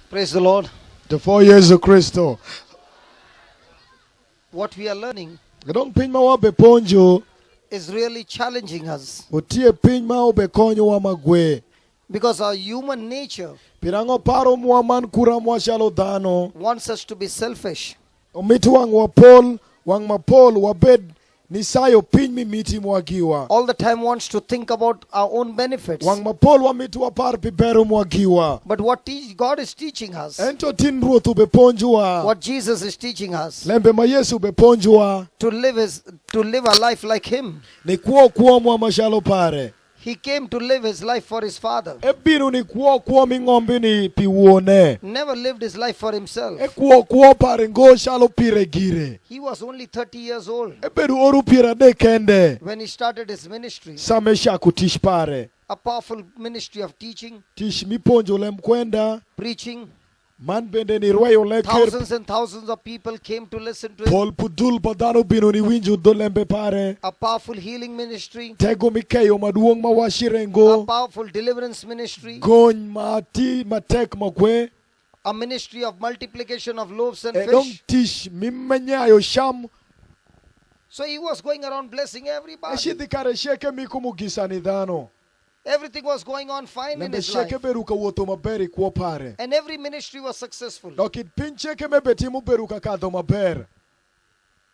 Praise the Lord. The 4 years of Kristo. What we are learning Gedong piny ma wabe ponjo. is really challenging us Otie piny ma obe konyo wa magwe. because our human nature Pirango paro mwa man kura mwa shalo dhano. wants us to be selfish. Omiti wang wapol, wang mapol wabed nisayo piny mi miti mwagiwa. All the time wants to think about our own benefits. Wang mapol wamiti wapar pibero mwagiwa. But what God is teaching us, Ento tin ruoth ube ponjwa. what Jesus is teaching us, Lembe ma Yesu ube ponjwa. to live a life like Him. Ni kuo mwa mashalo pare. He came to live His life for His Father. Ebiru ni kuo mi ngombe ni piwone. Never lived His life for Himself. Kuo pare ngo shalo pire gire. He was only 30 years old Eberu oru pira de kende. when He started His ministry. Samesha kutish pare. A powerful ministry of teaching, Tish mi ponjo lem kwenda. preaching. Man bende ni rwayo leker. Thousands and thousands of people came to listen to Him. Pol pudul badano binu ni winju do lembe pare. A powerful healing ministry. Tego mikeyo maduong A mawashirengo. powerful deliverance ministry. Gony mati matek magwe. A ministry of multiplication of loaves and Edong fish. tish mimenyayo sham. So He was going around blessing everybody. Eshidi kare sheke mikumugisa ni dhano. Everything was going on fine in Lembe His sheke life. beru ka wuotho maberi kuo pare. And every ministry was successful. Dokit piny cheke mebe timu beru ka kadho maber.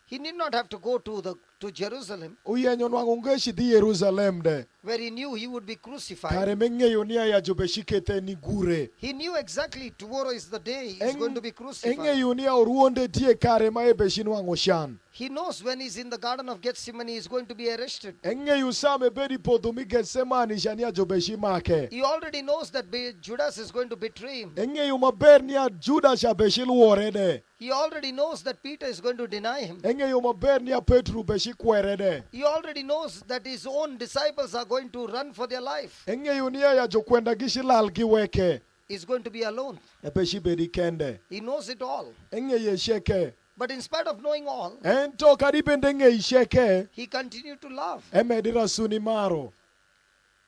He did not have to go to Jerusalem, Uyenyo nwango ngeshi dhi Jerusalem de. where he knew he would be crucified. Kare meng'eyo ni aya jobeshikete ni gure. He knew exactly tomorrow is the day he's going to be crucified. Eng'eyo ni oruonde tie kare ma ebeshi nwango shan. He knows when he's in the Garden of Gethsemane, he's going to be arrested. Eng'eyo same bedi podho mi Getsemani shani ajobeshi make. He already knows that Judas is going to betray him. Eng'eyo maber ni a Judas abeshi luore de. He already knows that Peter is going to deny him. Eng'eyo maber ni a Petru beshi kwere de. He already knows that his own disciples are going to run for their life. Eng'eyo ni aya jokwenda gishi lal giweke. He's going to be alone. Ebeshi bedi kende. He knows it all. Eng'eyo sheke. But in spite of knowing all, Ento kadi bende ng'eyi sheke. he continued to love. Emedira suni maro.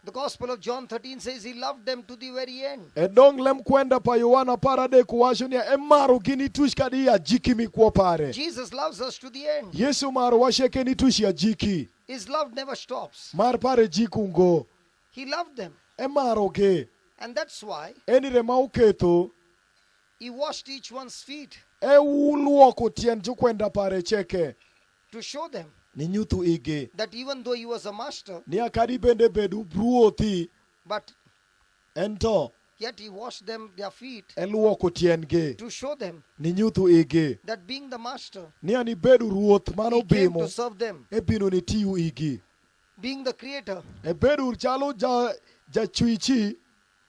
The Gospel of John 13 says he loved them to the very end. Edong lem kwenda pa Yohana parade kuwasho ni emaro gini tush kadi ya jiki mi kuo pare. Jesus loves us to the end. Yesu maro washeke ni tush ya jiki. His love never stops. Mar pare jikungo. He loved them. Emaro ge. And that's why Enire ma uketo. he washed each one's feet E uluoko tien jukwenda pare cheke. to show them Ni nyutu ige. that even though he was a master, Ni akadi bende bedu bruoti. but Ento. yet he washed them their feet Eluoko tien ge. to show them Ni nyutu ige. that being the master, Ni ani bedu ruoth mano he came bimo. to serve them. E bino ni tiyu igi. Being the creator, E bedu chalo ja chuichi.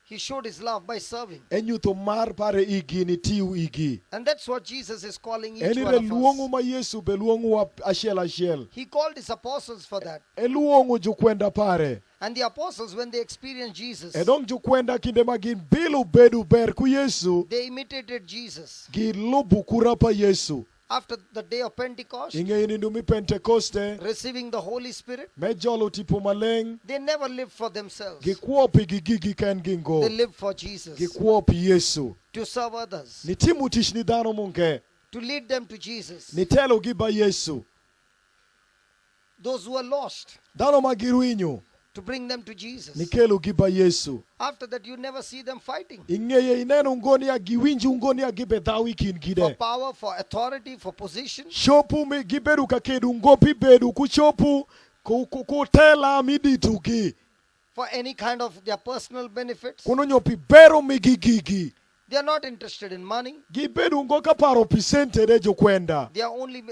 he showed his love by serving. Enyuto mar pare igi ni tiyu igi. And that's what Jesus is calling each one Enire of luongo us. ma Yesu be luongo wa achiel. He called his apostles for that. E luongo jukwenda pare. And the apostles, when they experienced Jesus, E dong jukwenda kinde ma gin bilu bedu ber ku Yesu. they imitated Jesus. Gin lubu kura pa Yesu. After the day of Pentecost, Ing'eyo ni ndumi Pentekoste. receiving the Holy Spirit, Me jolo tipo maleng. they never lived for themselves. Gikuopi gi gigi ken gingo. They lived for Jesus, Gikuopi Yesu. to serve others, Ni timu tish ni dhano munge. to lead them to Jesus. Ni telo gi ba Yesu. Those who are lost, Dhano ma giruinyo. to bring them to Jesus. Ni kelo gi ba Yesu. After that, you never see them fighting Ing'eye ineno ngoni ya giwinji ngoni ya gibe dhawi kin for gide. power, for authority, for position. Shopu mi gibedu ka kedu ngopi bedu kuchopu kutela miditu gi. For any kind of their personal benefits. Kuno nyopi bero mi gigigi. They are not interested in money. Gibedu ngoka paro pisente de jokwenda. They are only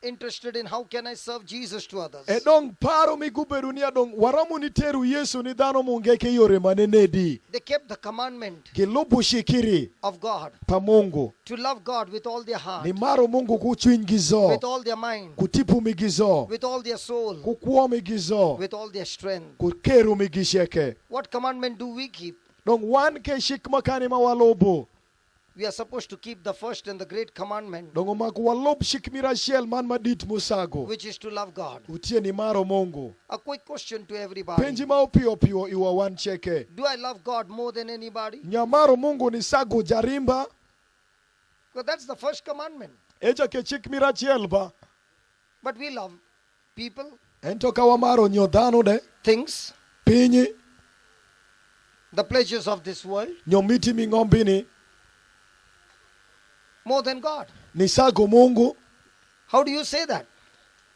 interested in how can I serve Jesus to others. Edong paro mi gubedu ni adong waramu ni teru Yesu ni dhano mungeke yore manenedi. They kept the commandment Kilubu shikiri of God pa Mungu. to love God with all their heart, Ni maro Mungu kuchwiny gizo. with all their mind, Kutipu mi gizo. with all their soul, Kukuo mi gizo. with all their strength. Kukeru mi gisheke. What commandment do we keep? Dong wan ke shik makani mawalobo. we are supposed to keep the first and the great commandment, Dong omako walub chik mirachiel man madit mosago. which is to love God. Utie ni maro Mungu. A quick question to everybody. Penji ma opio pio iwa wan cheke. Do I love God more than anybody? Nyamaro Mungu ni sago jarimba. Because that's the first commandment. Eja ke chik mirachiel ba. But we love people, Ento kawa maro nyodhano de. things, Pinyi. the pleasures of this world Nyomiti mingombini. more than God. Ni sago Mungu. How do you say that?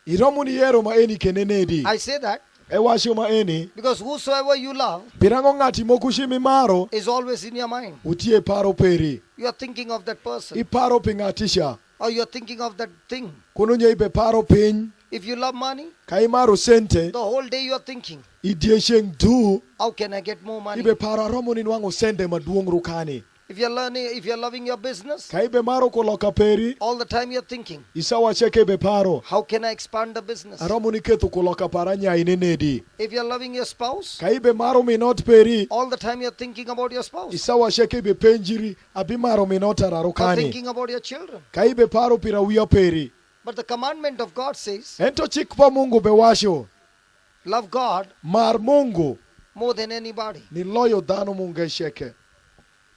Iromu ni yero ma eni kenenedi. I say that Ewasho ma eni. because whosoever you love Pirango ngati mokushimi maro. is always in your mind. Utie paro peri. You are thinking of that person, Iparo pingatisha. or you are thinking of that thing. Kununye ibe paro piny. If you love money, Kai maro sente. the whole day you are thinking, Idiesheng du. how can I get more money? Ibe paro aromo ni nwango sende maduong rukani. If you're loving your business, Kai be maro koloka peri. all the time you're thinking, Isawa cheke be paro. how can I expand the business? Aromo ni ketu koloka paranya inenedi. If you're loving your spouse, Kai be maro minot peri. all the time you're thinking about your spouse, Isawa cheke be penjiri. Abi maro minot or ararukani. thinking about your children. Kai be paro pira wiya peri. But the commandment of God says, Ento chik pa Mungu be washo. love God Mar Mungu. more than anybody. Ni loyo dhano munge sheke.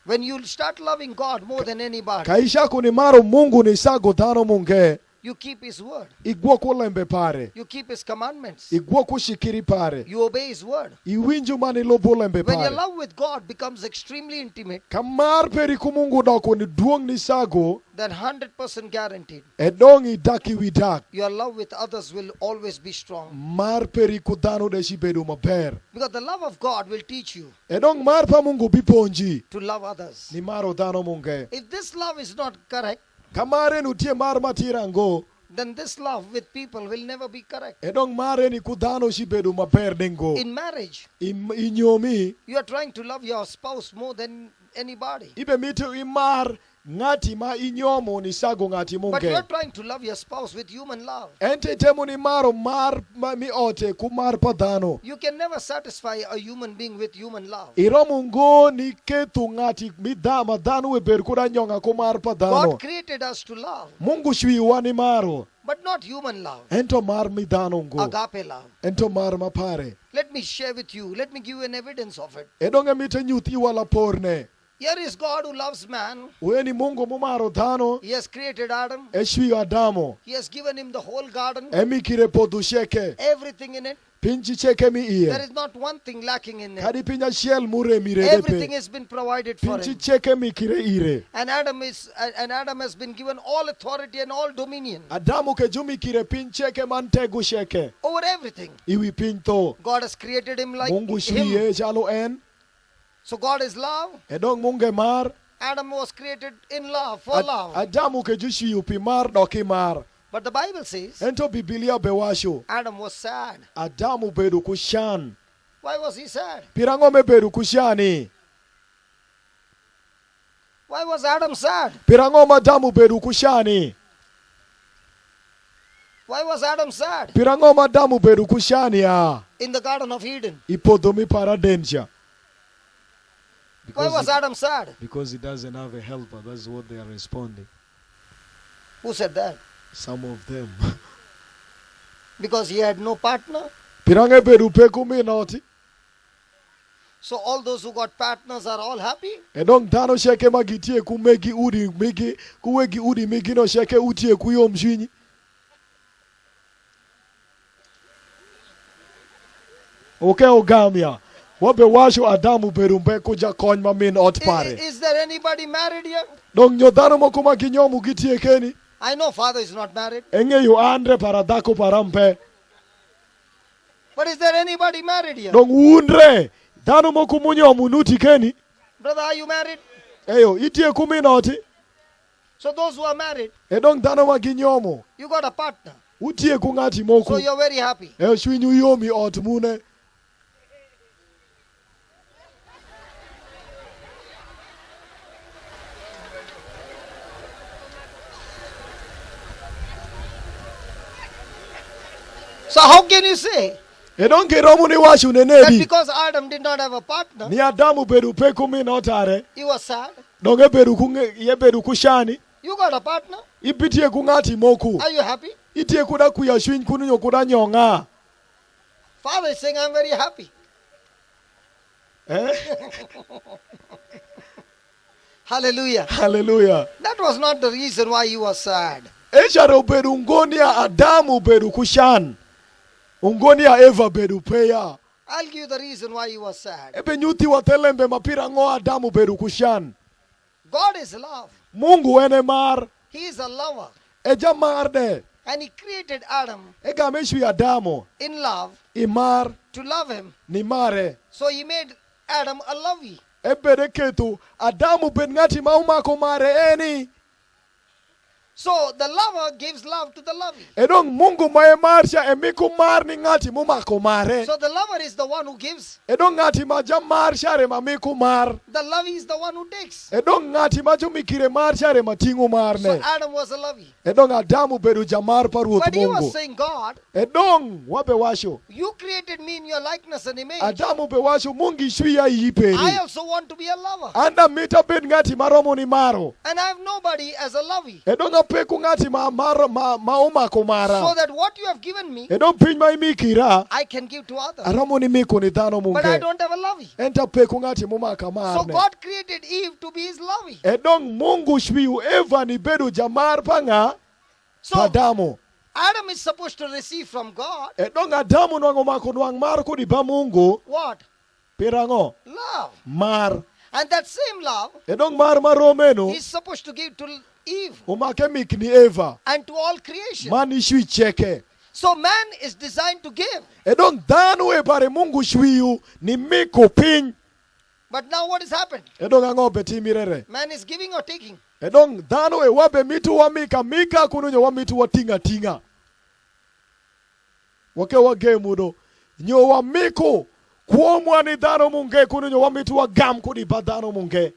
When you start loving God more than anybody, Kaisha kuni maro Mungu ni sago dhano munge. you keep His word, Igwo kulembe pare. you keep His commandments, Igwo kushikiri pare. you obey His word. Iwinju mani lobo lembe When your pare. love with God becomes extremely intimate, Kamar peri kumungu dako ni duong ni sago. then 100% guaranteed, Edong idaki widak. your love with others will always be strong. Mar peri kudano de shibedu maber. Because the love of God will teach you Edong mar pa Mungu biponji. to love others. Ni maro dhano munge. If this love is not correct, Kamare nutie mar matirango. then this love with people will never be correct. Edong mare ni kudano shibedu maber dengo. In marriage, Inyomi. you are trying to love your spouse more than anybody. Ibe mitu imar ngati ma inyomo ni sago ngati But you are munge. trying to love your spouse with human love. Ente temu ni maro mar mi ote kumar padano. You can never satisfy a human being with human love. Iromungo ni ketu ngati midama danu we berkura nyonga kumar padano. God created us to love, Mungu shwi wani maro. but not human love. Ento mar midano ngo. Agape love. Ento mar mapare. Let me share with you. Let me give you an evidence of it. Edonge mite nyuti wala porne. Here is God who loves man. Weni Mungu mumaro dhano. He has created Adam. Eshwi Adamo. He has given him the whole garden, Emi kire podu sheke. everything in it. Pinchi cheke mi There iye. is not one thing lacking in it. Kadi pinya shiel mure mire Everything depe. has been provided for Pinchi him. cheke mi kire ire. And Adam has been given all authority and all dominion Adamu ke jumi kire pincheke mantegu sheke. over everything. Iwi pinto. God has created him like Mungu him. shwiye jalo en. So God is love. Edong munge mar. Adam was created in love, for love. Adamu ke jushi upi mar doki mar. But the Bible says Ento Biblia bewasho. Adam was sad. Adamu bedu kushan. Why was he sad? Pirango me bedu kushani. Why was Adam sad? Pirango madamu bedu kushani. Why was Adam sad? Pirango madamu bedu kushani ya. In the Garden of Eden. Ipodomi paradenja. Why was Adam sad? Because he doesn't have a helper. That's what they are responding. Who said that? Some of them. Because he had no partner. Pirange bedu peku minoti. So all those who got partners are all happy. Edong dano sheke magitie kumegi udi migi kuwegi udi migi no sheke utie kuyo mshini. Okay ogamia. Wabe washo Adamu berumbe kuja konyma min otpare. Is there anybody married here? Dong nyodano mokuma kinyomu gitie keni. I know father is not married. Enge yu andre paradako parampe. But is there anybody married here? Dong undre. Dano mokumunyo munuti keni. Brother, are you married? Eyo itie kuminoti. So those who are married, Edong dano maginyomu. you got a partner. Utie kungati moku. So you're very happy. Eyo shwinyu yomi otmune. So how can you say Edong kiromu ni washu that nenebi. because Adam did not have a partner, Ni Adamu bedu peku mi notare. he was sad. Donge bedu ye bedu kushani. You got a partner. Ipitie kungati moku. Are you happy? Itie kuda kuya shwin kununyo kuda nyonga. Father is saying, I'm very happy. Eh? Hallelujah. Hallelujah. That was not the reason why he was sad. Ejaro bedu ngonia Adamu bedu kushan. Ungonia Eva bedu peya. I'll give you the reason why he was sad. Ebe nyuti watelembe mapira ngo Adamu bedu kushan. God is love. Mungu ene mar. He is a lover. Eja mar de. And he created Adam Ega meshu Adamu. in love Imar to love him. ni mare. So he made Adam a lovey. Ebe de ketu Adamu ben ngati maumako mare eni. So the lover gives love to the lovey. Edong Mungu mae marsha emiku mar ni ngati mumako mare. So the lover is the one who gives. Edong ngati maja marsha re mamiku mar. The lovey is the one who takes. Edong ngati majo mikire marsha re matingu mar So ne. Adam was a lovey. Edong Adamu bedu jamar paruot But he was Mungu. saying, God, Edong wabe washo. you created me in your likeness and image. Adamu be washo mungi shwiya yiperi. I also want to be a lover. Anda mita ben ngati maromo ni maro. And I have nobody as a lovey. Edong apeku ngati maumako mara. So that what you have given me, Edong piny ma imikira. I can give to others. Aromo ni miko ni dhano But I munge. don't have a lovey. Enta peku ngati mumaka So marne. God created Eve to be his lovey. Edong Mungu shwiu Eva ni bedu jamar panga So Adamu. Adam is supposed to receive from God Edong Adamu nwango mako nwang mar kudi ba Mungu. what? Pirango. Love. Mar. And that same love Edong mar maromenu. he's supposed to give to Eve Umake mikni Eva. and to all creation. Mani shui cheke. So man is designed to give. Edong dhanu e bare Mungu shwiu ni miko piny. But now what has happened? Edong ango beti mirere. Man is giving or taking? Edong dhanu e wabe mitu wa mika kununyo wa mitu wa tinga. Wake wa gemudo. Nyo wa miko. Kuomwa ni dhano munge kununyo wa mitu wa gam kudi ba dhano munge.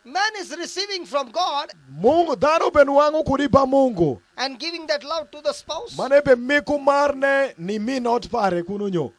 Man is receiving from God Mungu dhano benuangu kudi ba Mungu. and giving that love to the spouse. Manebe miku marne ni mi not pare kununyo.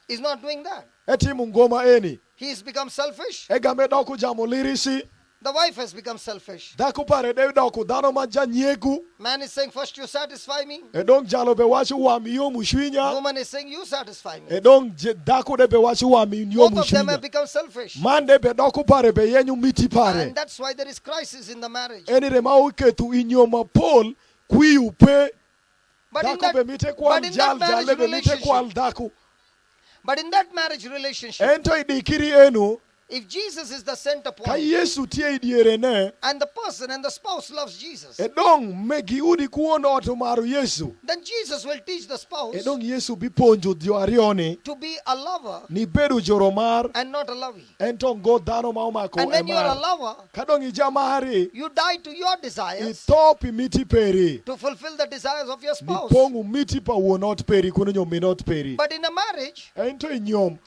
He's not doing that. Eti mungoma eni. He's become selfish. Ega me doku jamu lirisi. The wife has become selfish. Daku pare de doku dhano manja nyegu. Man is saying, first you satisfy me. Edong jalo be washi wa miyo mushwinya. Woman is saying, you satisfy me. Edong daku de be washi wa miyo Both of them have mushwinya. become selfish. Mande be doku pare be yenyu miti pare. And that's why there is crisis in the marriage. Eni rema uketu inyoma pol kui upe. But in Daku be mite that, kwa but in that jal jale marriage be mite kwa relationship, daku. but in that marriage relationship, Ento idikiri enu. if Jesus is the center Ka point, Yesu tie idiere ne. and the person and the spouse loves Jesus, Edong megi udi kuono oto maru Yesu. then Jesus will teach the spouse Edong Yesu biponjo dio arioni. to be a lover Ni bedu joromar. and not a lovey. Ento go dano maumako And when you are a emar. lover, Kadong ijamahari. you die to your desires Itopi miti peri. to fulfill the desires of your Ni spouse. pongu miti pa wonot peri kununyo minot peri. But in a marriage, Ento inyom.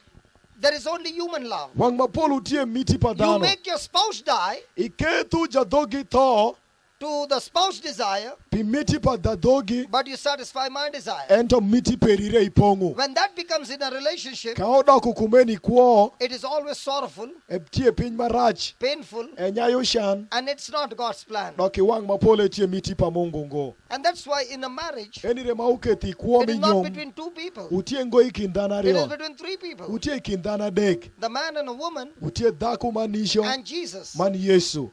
there is only human love. Wang mapolu tie miti pa You dano. make your spouse die Iketu jadogi to. to the spouse desire, Pi miti pa dadogi. but you satisfy my desire. Ento miti peri re ipongu. When that becomes in a relationship, Kaoda kukumeni kuo. it is always sorrowful, Tie piny marach. painful, Enyayo shan. and it's not God's plan. Doki wang mapole tie miti pa Mungu ngo. And that's why in a marriage, Eni re mauketi kuo it is not minyom. between two people. Utie ngo ikindana It is rio. between three people. Utie ikindana dek. The man and a woman Utie daku manisho. and Jesus Man Yesu.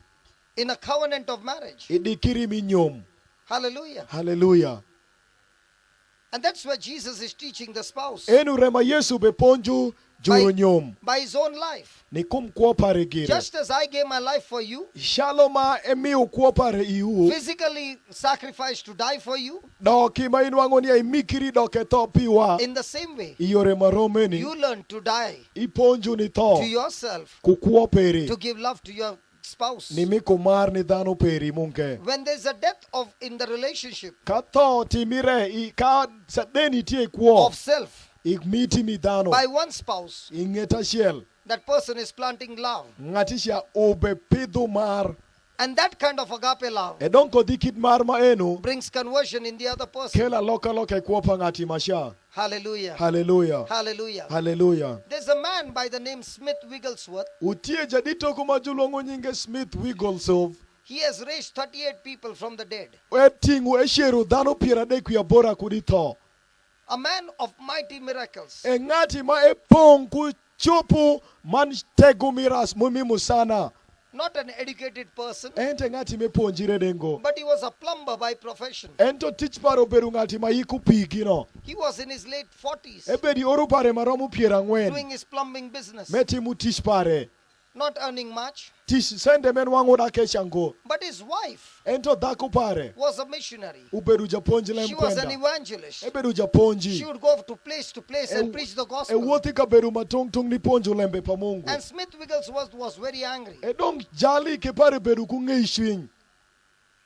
in a covenant of marriage. Idikiri minyom. Hallelujah. Hallelujah. And that's where Jesus is teaching the spouse Enu rema Yesu beponju juro nyom. by his own life. Ni kumkuo pare gire. Just as I gave my life for you, Shaloma emi ukuo pare iu. physically sacrificed to die for you, Doki ma inwango niya imikiri doke to piwa. in the same way, Iyore maromeni. you learn to die Iponju ni to to. yourself, Kukuo peri. to give love to your spouse. Ni mikumar ni dano peri munke. When there's a death in the relationship Kato timire. Ka sadeni tie kuo. of self Ikmiti mi dano. by one spouse, Ingeta shiel. that person is planting love. Ngatisha obe pidu mar. And that kind of agape love E don ko dikit mar ma eno brings conversion in the other person. kela loka loka e kuopa ng'ati masha. Hallelujah. Hallelujah. Hallelujah. Hallelujah. There's a man by the name Smith Wigglesworth. Utie jadito kuma julongo nyinge Smith Wigglesworth. He has raised 38 people from the dead. Etingu esheru dhano piera adek wi abora kuditho. A man of mighty miracles. E ng'ati ma epong kuchopo man tego miras mumimu sana. Not an educated person, Ente ng'ati meponjire dengo. but he was a plumber by profession. Ento tich paro beru ng'ati ma yiku pigi no. He was in his late 40s Ebedi oru pare maromu piera ang'wen. doing his plumbing business. Metimu tich pare. Not earning much. Tich sende men wangu da keshango. But his wife Ento dhako pare. was a missionary. Uberu japonji She was an lemkwenda. evangelist. Eberu She japonji. would go to place and preach the E gospel. wuothi ka beru matong tung ni ponjo lembe pa Mungu. And Smith Wigglesworth was very angry. E dong jali ke pare beru kung'ei shwiny.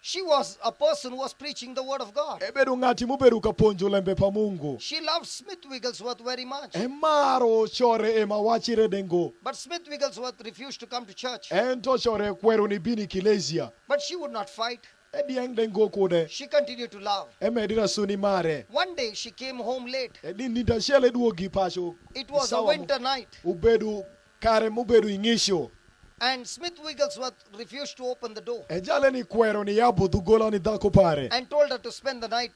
She was a person who was preaching the word of God. E beru ng'ati muberu ka ponjo lembe pa Mungu. She loved Smith Wigglesworth very much. E maro chore ema wachire dengo. But Smith Wigglesworth refused to come to church. Ento chore kwero ni bini kilesia. But she would not fight. E dieng dengo kude. She continued to love. E medira suni mare. One day she came home late. E di nida shele duogi pacho. It was a Sawa winter night. Ubedu kare mubedu ing'isho. And Smith Wigglesworth refused to open the door E jale ni kwero ni yabu dhugola ni dhako pare. and told her to spend the night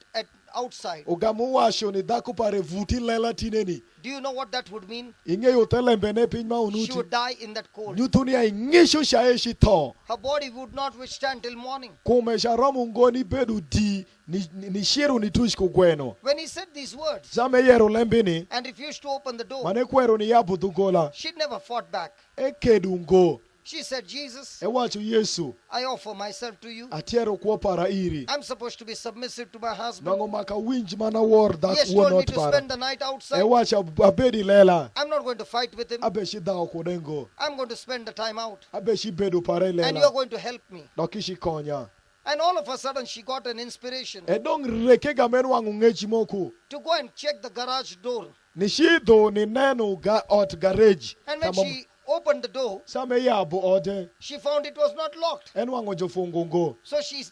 outside. Ugamu washo ni dhako pare vuti lela tineni. Do you know what that would mean? Ing'eyo telembe ne piny ma She unuti. would die in that cold. Nyuthuni ya ing'isho shae shi tho. Her body would not withstand till morning. Kume sharomu ngoni bedu di ni shiru ni tush kugweno. When he said these words Same yero lembini. and refused to open the door, Mane kwero ni yabu dhugola. she never fought back. E kedu ngo. She said, Jesus, E wacho Yesu. I offer myself to you. Atiero kuo para iri. I'm supposed to be submissive to my husband. Nango maka winj mana war He dak has told me wonot to para. spend the night E outside. wacho abedi lela. I'm not going to fight with him. Abeshi dao kudengo. I'm going to spend the time out. Abeshi bedu pare And you're lela. going to help me. Dokishi konya. And all of a sudden, she got an inspiration E dong reke gamen wangu ngechi moku. to go and check the garage door. Nishido ni neno ga ot garage. And when she opened the door, Same yabu ode. she found it was not locked. En wango jofungu ngo. So she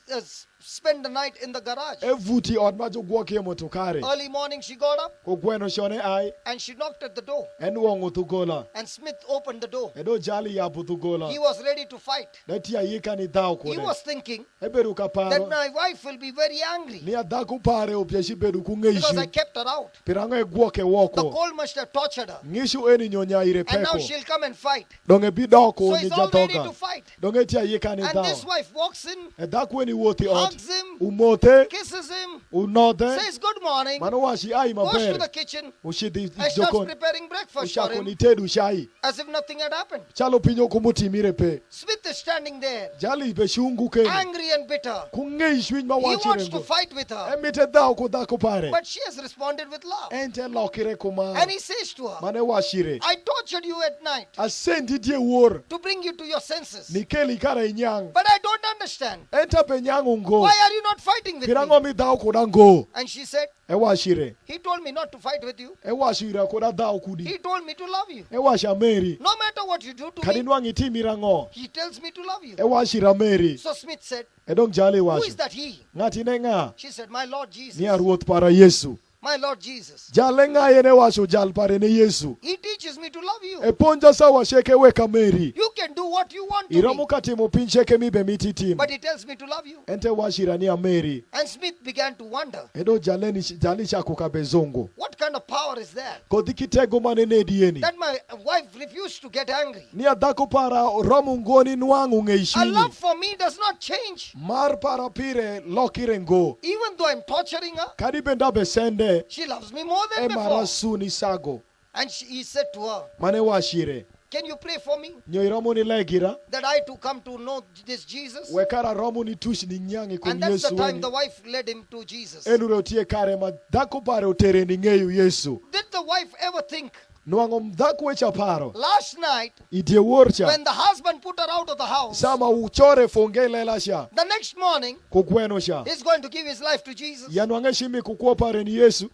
spent the night in the garage. E vuti ot ma jo gwoke motokare. Early morning, she got up Ko gweno shone ai. and she knocked at the door. En wango thugola. And Smith opened the door. E do jali yabu thugola. He was ready to fight. Netia yika ni dhao He kode. was thinking E beru that kaparo. my wife will be very angry Ni adhaku pare opyeshi beru because I kung'eishi. kept her out. Pirango e gwoke The woko. cold must have tortured her. Ngishu eni nyonya ire And now peko. she'll come and fight. Donge bidoko So ni he's all ready to jatoka. fight. Donge tia yika ni And this dhao. wife walks in, E dhaku eni wuothi ot. hugs him, Umote. kisses him, Unode. says good morning, Mano washi ai goes to the maber. kitchen, Ushidi and starts jokon. preparing breakfast for Ushako him ni tedu shai. as if nothing had happened. Chalo pinyo kumutimire pe. Smith is standing there, Jali be shungu keni. angry and bitter. Kung'ei shwiny ma He wants to wachire ngo. fight with her, Emite dhao ko dhako pare. but she has responded with love. Ente lokire kuma. And he says to her, Mane washire. I tortured you at night Asendi die wor. to bring you to your senses, Nikeli kara inyang. but I don't understand. Enta pe nyangu ngo. Why are you not fighting with Pirango me? mi dhao ko dango. And she said, E washire. he told me not to fight with you. E washira ko da dhao kudi. He told me to love you. E washa Mary. No matter what you do to me, Kadinwang itimira ngo. he tells me to love you. E washira Mary. So Smith said, E dong jali who washi. is that he? Ngati ne nga. She said, my Lord Jesus. Ni aruoth para Yesu. My Lord Jesus. Jale nga yene washo jal pare ne Yesu. He teaches me to love you. E ponja sawa sheke weka Mary. You can do what you want to Iramu me. katimo piny sheke mi be mititim. But he tells me to love you. Ente washira ni a Mary. And Smith began to wonder, E do jali shako ka bezongo. what kind of power is that? Kodhi kitego mane ne dieni. That my wife refused to get angry. Ni adhako para romu ngoni nwangu ng'ei Her shwinyi. love for me does not change. Mar para pire lokire ngo. Even though I'm torturing her, Kadi benda besende. she loves me more than E before. mara suni sago. And he said to her, Mane washire. can you pray for me Nyo iramu ni legira. that I too come to know this Jesus? Wekara romu ni tush ni nyangi kun And that's the Yesu time weni. the wife led him to Jesus. Enure otie kare ma dhako pare otere ni ng'eyo Yesu. Did the wife ever think Nwang'o dhako wecha paro. last night Idie worcha. when the husband put her out of the house, Sama uchore fonge lela sha. the next morning Kugweno sha. he's going to give his life to Jesus? Yanwange shimi kukuo pare ni Yesu.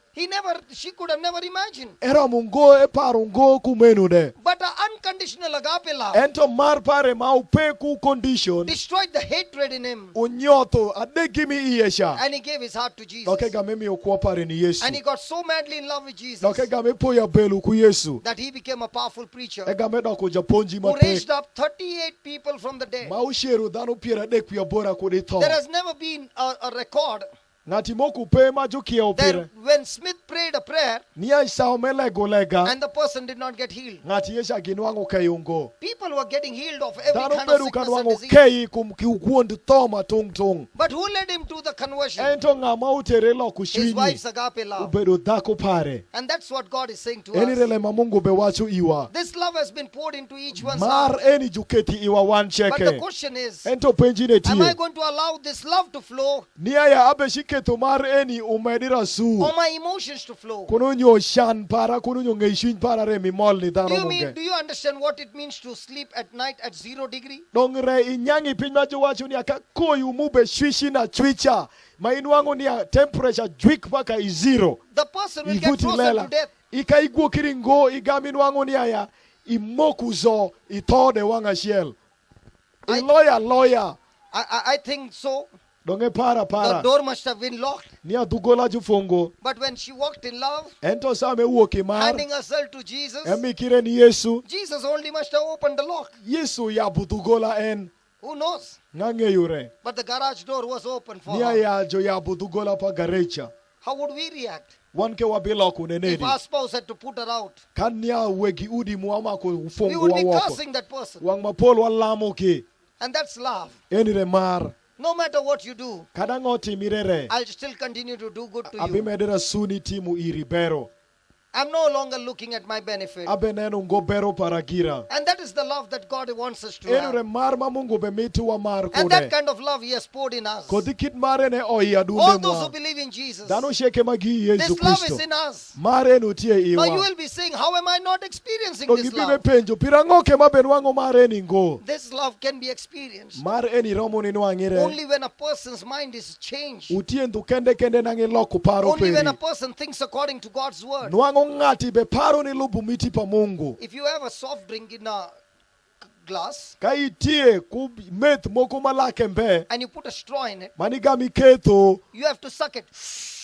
She could have never imagined. Era mungo e paro ngo kumenu de. But her unconditional agape love ento mar pare ma upeku condition destroyed the hatred in him. unyoto adegimi iyesha And he gave his heart to Jesus. lokega mimi okuo pare ni Yesu And he got so madly in love with Jesus lokega mepo ya belu ku Yesu that he became a powerful preacher ega medoko japonji who matek raised up 38 people from the dead. ma usheru dhano piera dek pia bora kodi tho There has never been a record ngati moku pe ma jokia that opire when Smith prayed a prayer nia sao melego lega and the person did not get healed. ngati yesha ginwango kayungo People were getting healed of every dhano kind of beru sickness and kanwango disease. kei kum kiukuond thoma tung But who led him to the conversion? ento ngama utere lo His kushwini wife's agape love. ubedo dhako pare And that's what God is saying to eni us. rele ma Mungu be wacho iwa This love has been poured into each one's mar heart. eni juketi iwa wan But the cheke question is, ento penjine am I tie going to allow this love to flow nia ya abe shiketo mar eni umedira su or my emotions to flow? kuno nyo shan para kuno nyo ngeishwin para re mi mol ni dhano Do munge you understand what it means to sleep at night at 0 degree? dong re inyangi piny ma jowacho ni aka koyu mube shwishi na chwicha ma inwango ni a temperature jwik paka i zero The person will get ivuti frozen lela to death. ika igwokiri ngo igami inwango ni aya imokuzo ithode wanga shiel lawyer I think so. donge para The door must have been locked. ni adugola jufongo But when she walked in love, ento same wuoki mar handing herself to Jesus, emi kire ni Yesu Jesus only must have opened the lock. Yesu ya budugola en Who knows? ngangeyure But the garage door was open for ni her. aya jo ya budugola pa garecha How would we react wan ke wabilo if kunenedi our spouse had to put her out? kan nia wegi udi muama ko We ufongo would wa be woko cursing that person. wang mapol walamo ki And that's love. enire mar No matter what you do, kada ngoti mirere I'll still continue to do good to you. abimedera suni timu iribero I'm no longer looking at my benefit. abeneno ngobero paragira And that is the love that God wants us to enire have. mar ma Mungu be mitu wa mar And that kode kind of love He has poured in us. kodikit mare ne oya All dunde those who mwa believe in Jesus, dano sheke magi Yesu this love Kristo is in us. mare no tie Now you iwa will be saying, how am I not experiencing to this gibibe love? penjo pirango ke mabenwango mare ni ngo This love can be experienced mar eni romo ni nwangire only when a person's mind is changed. utie ndukende kende nange loko paro Only when peri a person thinks according to God's word. nwango ngati be paro ni lubu miti pa Mungu If you have a soft drink in a glass ka itie ku meth moko malake mbe and you put a straw in it, maniga miketho you have to suck it.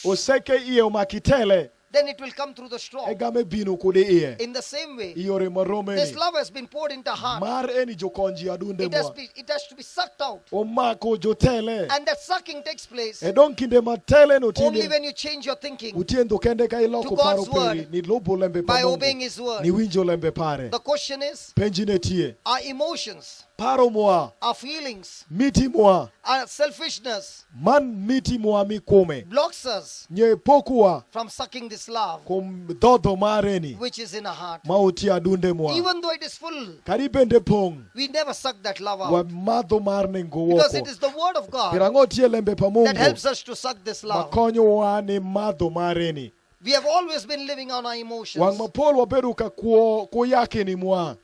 oseke iye umakitele Then it will come through the straw. egame bino kude iye In the same way, iyore this maromeni love has been poured into heart. mar eni jokonji adunde mwa It has to be sucked out. omako jotele And that sucking takes place edon kinde matele no only tinde when you change your thinking utie ndukende ka iloko to paro God's peri word ni lubu lembe pa by Mungu obeying His word. ni winjo lembe pare The question is, penjine tie our emotions, paro mwa our feelings, miti mwa our selfishness man miti mwa mikume blocks us nye pokua from sucking this love kum dodo mareni which is in our heart. mauti adunde mwa Even though it is full, karibende pong we never suck that love wa out. madho marne Because it ngowoko is the word of God pirango tie lembe pa that Mungu helps us to suck this love. makonyo wa ni madho mareni We have always been living on our wang emotions. mapol wabedu ka kuo yake ni mwa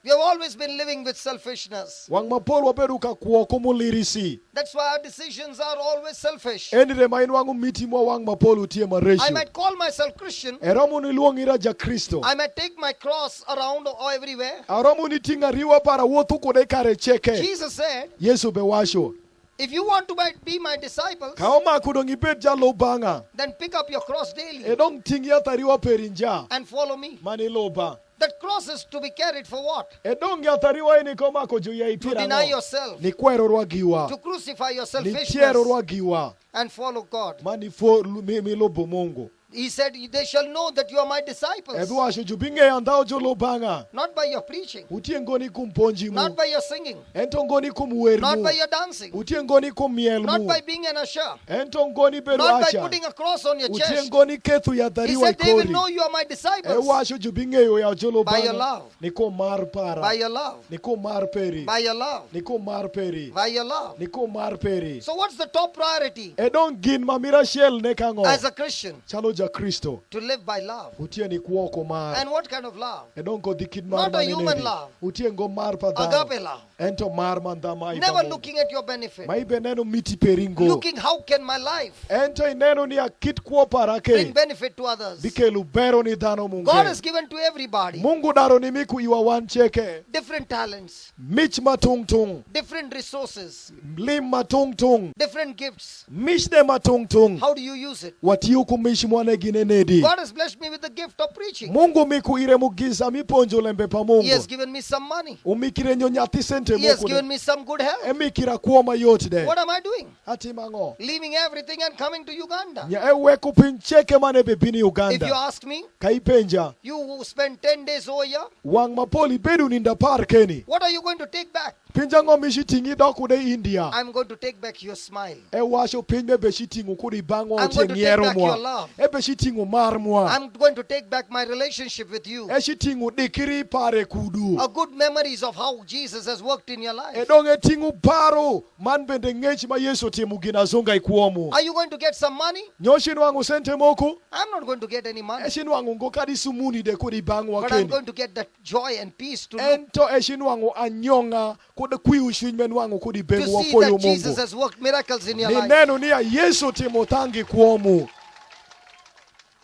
We have always been living with selfishness. wang mapol wabedu ka kuo kumulirisi That's why our decisions are always selfish. enire main wangu miti mwa wang mapol utie I mareshu might call myself Christian. eromu ni luongira ja Kristo I might take my cross around or everywhere. aromu ni tinga riwa para wothu kude kare cheke Jesus said, Yesu be washo if you want to be my disciples, kaoma kudong ibet jalo banga then pick up your cross daily edong tingi atariwa perinja and follow me. mani loba That cross is to be carried for what? edong atariwa ini koma ko juya To ipira deny no yourself, ni kwero rwagiwa to crucify your ni tiero selfishness rwagiwa and follow God. mani fo mi lobo Mungu He said, they shall know that you are my disciples, edu washo jubinge andao jolo banga not by your preaching, utie ngoni kumponji mu not by your singing, ento ngoni kumwer not mu by your dancing, utie ngoni kumiel not mu by being an usher, ento ngoni bedo not by acha putting a cross on your utie chest. ngoni kethu ya He tariwa said, they will ikori know you are my e disciples washo jubinge yo ya jolo by your banga love, niko mar para by your love, niko mar peri by your love, niko mar peri by your love. niko mar peri So what's the top priority edong gin mamira shell ne kango as a Christian? chalo ja Kristo. to live by love. Utie ni kuoko mar. And what kind of love? Edonko dikid mar Not a human manenedi. love. Utie ngo mar padano. Agape love. Ento mar mandama Never ibamu. looking at your benefit. Maibe neno miti peringo. Looking how can my life Ento ineno ni akit kuo bring parake. benefit to others. Bikelu bero ni dano munge. God has given to everybody Mungu daro ni miku iwa wancheke. different talents, Mich matung tung. different resources, Lim matung tung. different gifts. Mish de matung tung. How do you use it? Watiyu kumishi mwane ginenedi. God has blessed me with the gift of preaching. Mungu miku ire mugiza miponjo lembe pa Mungu. He has given me some money. Umikire nyo nyati sente He has muku given de. me some good health. Emikira kuoma yote de. What am I doing? Hati mango. Leaving everything and coming to Uganda. Nya ewe kupincheke mane bebini If you Uganda. ask me, Kaipenja. you who spend 10 days over here, Wang mapoli bedu ninda parkeni. what are you going to take back? Pinja ngo mishitingi doku de India. I'm going to take back your smile. Washo pinje beshitingu kuri bango I'm going otie to take nyero back your mwa. love. Beshitingu mar mwa. I'm going to take back my relationship with you. Shitingu dikiri pare kudu. A good memories of how Jesus has worked in your life. Edonge tingu paro. Man bende ngechi ma Yesu timu gina zonga ikuomu. Are you going to get some money? Nyoshinu wangu sente moko. I'm not going to get any money. Eshinu wangu ngokadi sumuni de kuri bango But I'm wakeni. going to get that joy and peace to look, Ento eshinu wangu anyonga kude kuyu shunymen wangu kudi to bengu see wafoyo that Jesus Mungu. has worked miracles in your Ni life. neno niya Yesu timu tangi kuomu.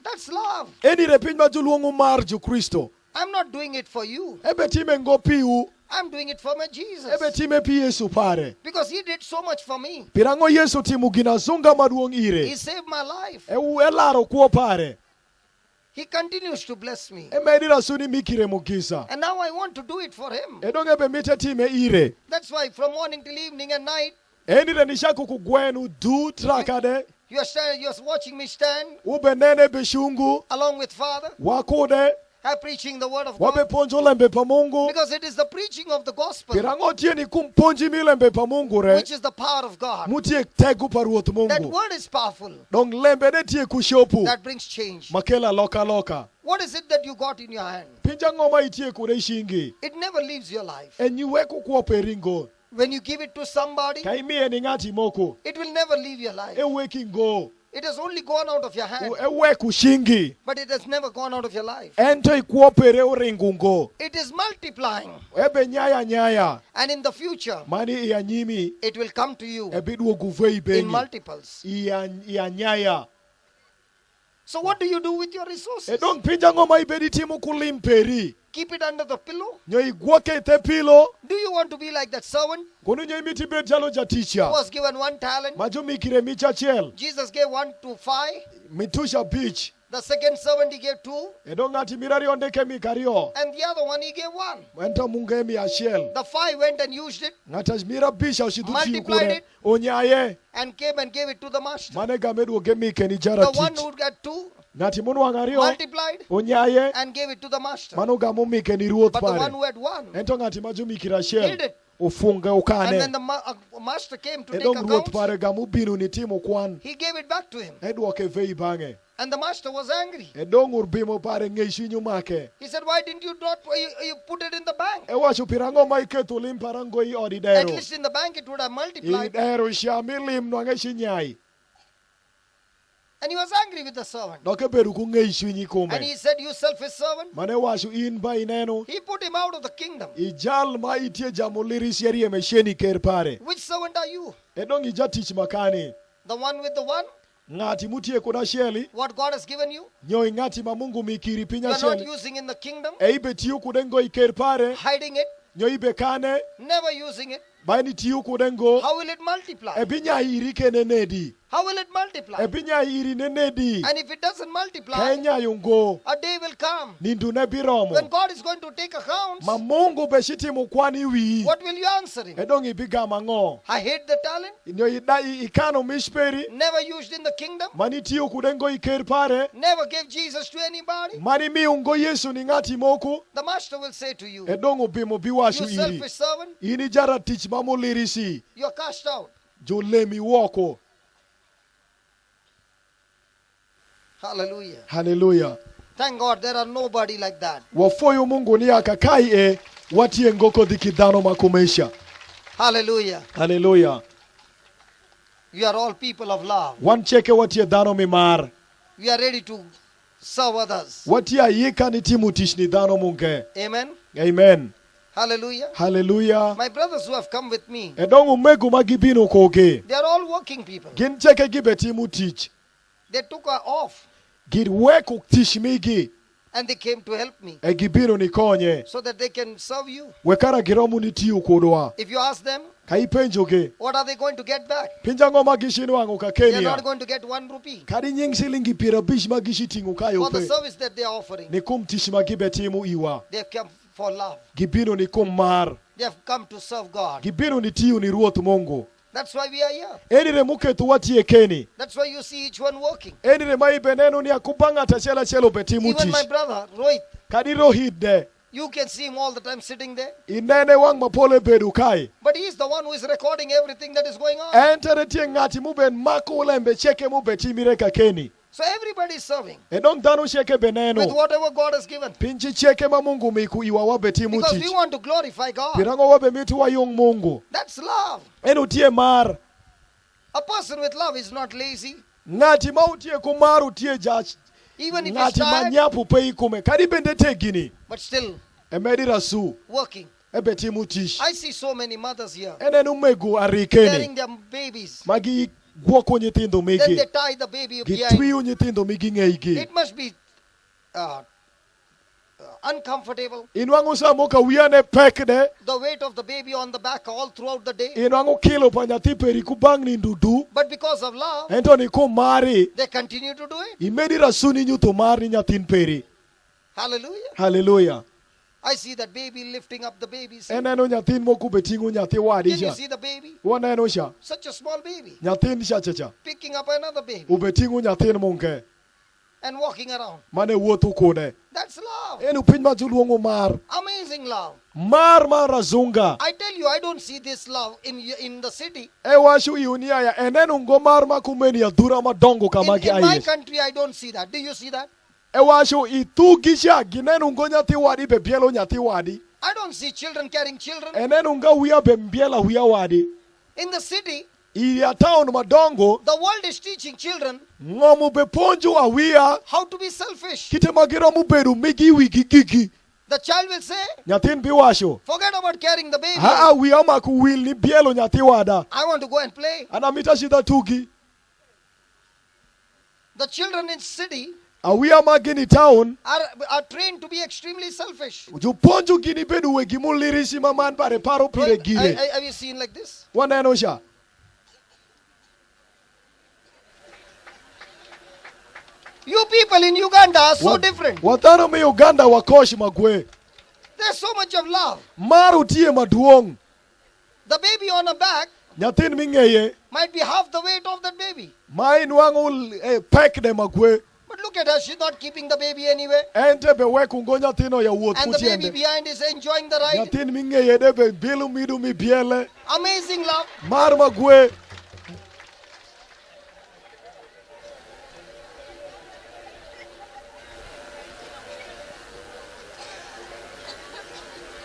That's love. Eni repinjma juluongu marju Kristo. I'm not doing it for you. Ebe time ngopiu. I'm doing it for my Jesus. Ebe time pi Yesu pare. Because he did so much for me. Pirango Yesu timu gina zonga maduong He ire. saved my life. Elaro kuo pare. He continues to bless me. Emedira suni mikire mukisa. And now I want to do it for him. Edonge be mite time ire. That's why from morning till evening and night, Eni renishaku kugwenu du trakade. you're watching me stand Ube nene beshungu. along with Father, Wakude. preaching the word of Wabe God. ponjo lembe pa Mungu. Because it is the preaching of the gospel, Pirango tieni kumponji milembe pa Mungu re. which is the power of God. Mutie tegu paruot That Mungu. word is powerful. Dong lembe ne tie kushopu. That brings change. Makela loka loka. What is it that you got in your hand? Pinja ngoma itie kure shingi. It never leaves your life. Enyiwe kukuo peringo. When you give it to somebody, Kaimie ni ngati moko. it will never leave your life. Ewe kingo. It has only gone out of your hand, Ewe kushingi. but it has never gone out of your life. Ento ikuo pere uringungo. It is multiplying. Ebe nyaya nyaya. And in the future, Mani iya nyimi. it will come to you Ebidu oguvwe in ibenyi. multiples. Iya nyaya. So what do you do with your resources? Edong pinja ngoma ibedi timu kulimperi. Keep it under the pillow? Nyo igwoke te pilo. Do you want to be like that servant Kunu nyo imiti betalo ja who teacher. was given 1 talent? Majo mikire micha chel. Jesus gave 1 to 5. Mitusha beach. The second servant he gave 2. Edong ati mirari ondeke mikario. And the other one he gave 1. Ento mungemi ashel. The 5 went and used it Ngata mira bisha ushiduti Multiplied ukure. it. Onyaye. and came and gave it to the master. Mane gamedu ogemi keni jara The one teach. who got 2 Ngati munu wangario. multiplied Onyaye. and gave it to the master. Manu gamu mikeni ruot But the one pare. who had 1 Ento ngati maju mikira hid shel. it. Ufunge And ukane. when the master came to take Edong ruot account, pare gamu binu ni timu kwan. he gave it back to him. Edwoke vei bange. And the master was angry. Edong urbimo pare ngeishi nyumake. He said, why didn't you you put it in the bank? Ewa chupirango maike tulim parango i At odidero. least in the bank it would have multiplied. Idero shamilim no ngeshi nyai. And he was angry with the servant. Doke beru ku ngeishi And nyikume. he said, you selfish servant. Mane washu in ba ineno. He put him out of the kingdom. Ijal ma itie jamuliri yeri emesheni kerpare. Which servant are you? Edong ija teach makani. The one with the 1? Ngati mutie kuna sheli. What God has given you? Nyo ingati mamungu mikiri You pinya are not sheli. using in the kingdom. Eibe tiu kudengo ikerpare. Hiding it. Nyo ibe kane. Never using it. Baini tiu kudengo. How will it multiply? Ebinya iri kenenedi. How will it multiply? Ebinya iri nenedi. And if it doesn't multiply, Kenya yungo. a day will come Nindune biromo. when God is going to take accounts. Mamungu beshiti mukwani wi. What will you answer him? Edong ibiga mango. I hate the talent. Nyo ikano mishperi. Never used in the kingdom. Mani tiu kudengo ikerpare. Never gave Jesus to anybody. Mani miungo Yesu ni ngati moku. The master will say to you, Edong ubimo you biwashu iri. selfish servant, Ini jara teach mamulirisi. you're cast out. Jolemi woko. Hallelujah. Hallelujah. Thank God there are nobody like that. Wafoyo Mungu ni akakai watie ngoko dikidano makumesha. Hallelujah. Hallelujah. You are all people of love. Wancheke watie dano mimar. we are ready to serve others. Watia yika ni timu tishni dhano munge. Amen. Amen. Hallelujah. Hallelujah. My brothers who have come with me, Edongu megu magibino koge. they are all working people. Gin cheke gibe timu teach. They took her off Gid weku tishmigi. and they came to help me Egibino ni konye. so that they can serve you. Wekara giromu ni tiyu kodwa. If you ask them, Kai penjoge. what are they going to get back? Pinjango magishinu wangu ka They are Kenya. not going to get 1 rupee Kari nying shilingi pirabish magishi kayo for the pe. service that they are offering. Ni kum tishma gibe timu iwa. They have come for love. Gibino ni kum mar. They have come to serve God. Gibino ni tiyu ni ruoth Mungu. That's why we are here. Enire muketu watie keni. That's why you see each one working. Enire maibenenu ni akubanga tachela chelo pe timu Even my tish. brother, Rohit, Kadiro hide. you can see him all the time sitting there. Inene wang mapole bedu kai. But he is the one who is recording everything that is going on. Entere tie ngati mube mako ulembe cheke mube timireka keni. So everybody is serving Edong danu sheke with beneno. whatever God has given. Pinchi cheke ma Mungu miku iwa wabe timu Because we tish. want to glorify God. Pirango wabe mitu wa yung Mungu. That's love. Enu tie mar. A person with love is not lazy. Ngati mautie kumaru tie jach. Even if he's Ngati tired, manyapu pe ikume. Kadi bende tegini. but still Emedi rasu. working. Ebe timu tish. I see so many mothers here Enenu megu arikeni. carrying their babies. Magi gwoko nyithindo Then they migi. tie the baby behind. Gitwiyo nyithindo migi ngeigi. It must be uncomfortable. Inwangu sa moka wiane pekde. The weight of the baby on the back all throughout the day. Inwangu kilo pa nyathi peri kubang ni ndudu. But because of love, Ento ni kumari. they continue to do it. Imedi rasuni nyuto mari nyathin peri. Hallelujah. Hallelujah. I see that baby lifting up the baby. See? Eneno nyathin moku betingu nyathi wadi Can you sha. see the baby? Waneno sha. Such a small baby. Nyathin sha chacha. Picking up another baby Ubetingu nyathin munke. and walking around. Mane wuotho kode. That's love. Enu piny ma juluongo mar. Amazing love. Mar razunga. I tell you, I don't see this love in the city. E washu iunia ya enenu ngo mar makumeni ya dhura madongo kamagi In my ayes. country, I don't see that. Do you see that? E washu itugisha ginenu ngo nyathi wadi be bielo nyathi wadi. I don't see children carrying children. Enenu nga huya be mbiela huya wadi. In the city, Iya town madongo. the world is teaching children Ngomu be ponju awia. how to be selfish. Kite magira mu beru migi wigi gigi. The child will say, Nyathin bi washu. forget about carrying the baby. Haa wiya maku wil ni bielo nyathi wada. I want to go and play. Anamita shida tugi. The children in city Awia magini town. are trained to be extremely selfish. Juponju gini bedu wegi mu lirisi maman pare paro pire gile. Have you seen like this? Waneno sha. You people in Uganda are so different. Watano me Uganda wakoshi magwe. There's so much of love. Maru tie maduong. The baby on her back Nyathin mingeye. might be half the weight of that baby. Mai nwangu pek de magwe. But look at her, she's not keeping the baby anyway. Ente be weku ngo nyathino ya wuoth And the baby kutiende. behind is enjoying the ride. Nyathin mingeye de be bilu midu mi biele. Amazing love. Mar magwe.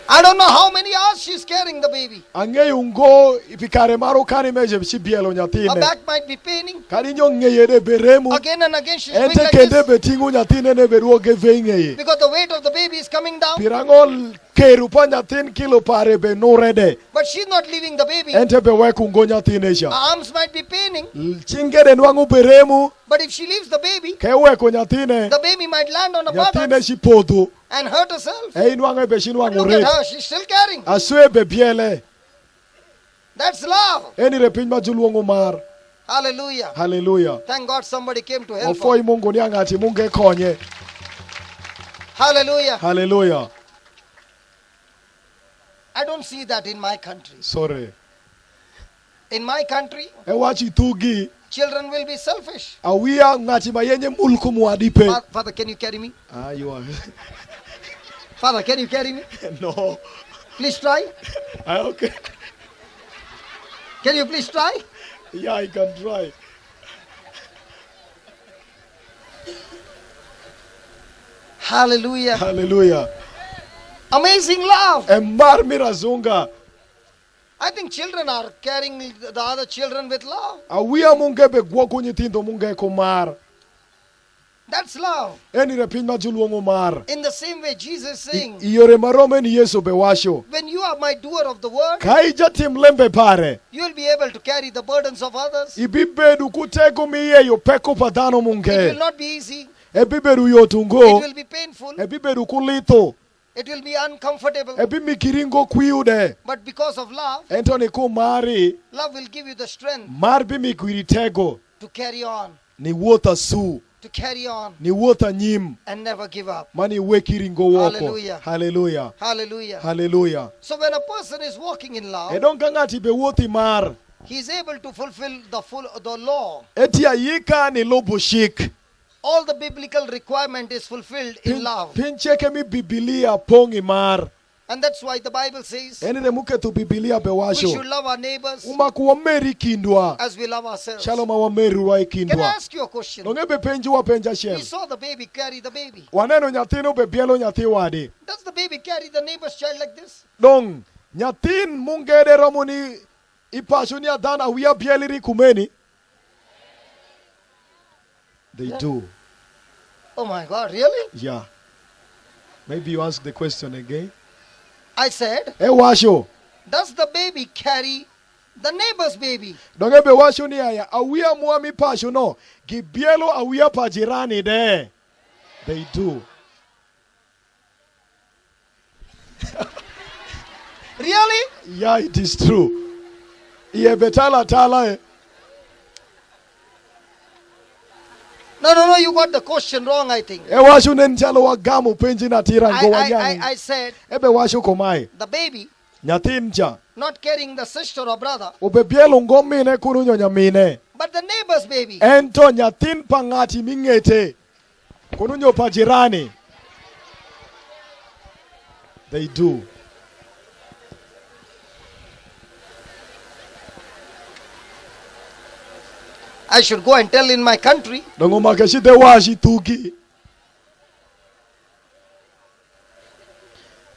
I don't know how many hours she's carrying the baby. Angeyo ngo ipikare maro kani meje si bielo Her nyathine. back might be paining. Kani nyo ngeye de beremu. Again and again she's doing Ente like kende this. be tingu nyathine ne beruo ge vengeye. Because the weight of the baby is coming down. Pirangol keru pa nyathin kilo pare be nurede. But she's not leaving the baby. Ente be weku ngo nyathine sha. Her arms might be paining. Chingede nwangu beremu. But if she leaves the baby, Ke weko nyathine. the baby might land on her Nyathine buttocks si podho. and hurt herself. E nwangu be shinwangu Look at re. her, she's still carrying. Aswe be biele. That's love. Eni re piny ma juluongo mar. Hallelujah. Hallelujah. Thank God somebody came to help her. Ofoi Mungu ni angati munge konye. Hallelujah. Hallelujah. I don't see that in my country. Sorry. In my country, E wachi tugi. children will be selfish. Awia ngati mayenye mulku muadipe. Father, can you carry me? Ah, you are. Father, can you carry me? No. Please try. Ah, okay. Can you please try? Yeah, I can try. Hallelujah. Hallelujah. Amazing love. Embar mirazunga. I think children are carrying the other children with love. Awia munge be gwoko nyithindo munge komar. That's love. Enire piny ma joluongo mar. In the same way, Jesus is saying, Yore marome ni Yesu be wacho. when you are my doer of the word, Ka ijatim lembe pare. you will be able to carry the burdens of others. Ibi bedu kutego miyeyo peko pa dhano It will munge. not be easy. Ebi bedu yot It ungo. will be painful. Ebi bedu kulitho. It will be uncomfortable. Ebi mikiringo kwiude. But because of love, Ento ni ku mari. love will give you the strength Mar bi mikwiritego. to carry on, Ni wuotha su. to carry on Ni wuotha nyim. and never give up. Mani wekiringo woko. Hallelujah. Hallelujah. Hallelujah. Hallelujah. So when a person is walking in love, Edong ka ng'ati be wuothi mar. he is able to fulfill the law. Eti ayika ni lubu shik. All the biblical requirement is fulfilled in love. Pincheke mi Biblia pongi mar. And that's why the Bible says Enire muketu Biblia be we should washo. love our neighbors Uma kuwameri kindwa. as we love ourselves. Shalom awameri wa Can I ikindwa. ask you a question? Nongebe penji wa penja We shem. saw the baby carry the baby. Waneno nyathino be bielo nyathi wadi. Does the baby carry the neighbor's child like this? Dong nyathin mungede romoni ipasho ni adana wiya bieliri kumeni. They do. Oh my God, really? Yeah. Maybe you ask the question again. I said, Washo. does the baby carry the neighbor's baby? Dongebe washo ni aya. Awia muami pasho no. Gibielo awia pajirani de. They do. Really? Yeah, it is true. Iye betala tala eh. No, you got the question wrong, I think. Washo nenchalo wagamu penji na tira ngo wanyang. I said, Ebe washo komai. the baby Nyathin cha. not carrying the sister or brother, Ubebielo ngomine kurunyo nyamine. but the neighbor's baby. Ento nyathin pangati mingete. Kununyo pajirani. They do. I should go and tell in my country. Dongo makashide washi tugi.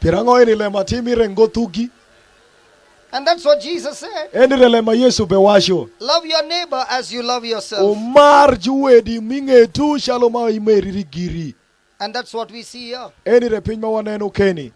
Pirango enile matimi rengo tugi. And that's what Jesus said. Enile ma Yesu be washo. Love your neighbor as you love yourself. Omar juwedi mingetu shaloma imeriri giri. And that's what we see here. Enire pinma waneno keni.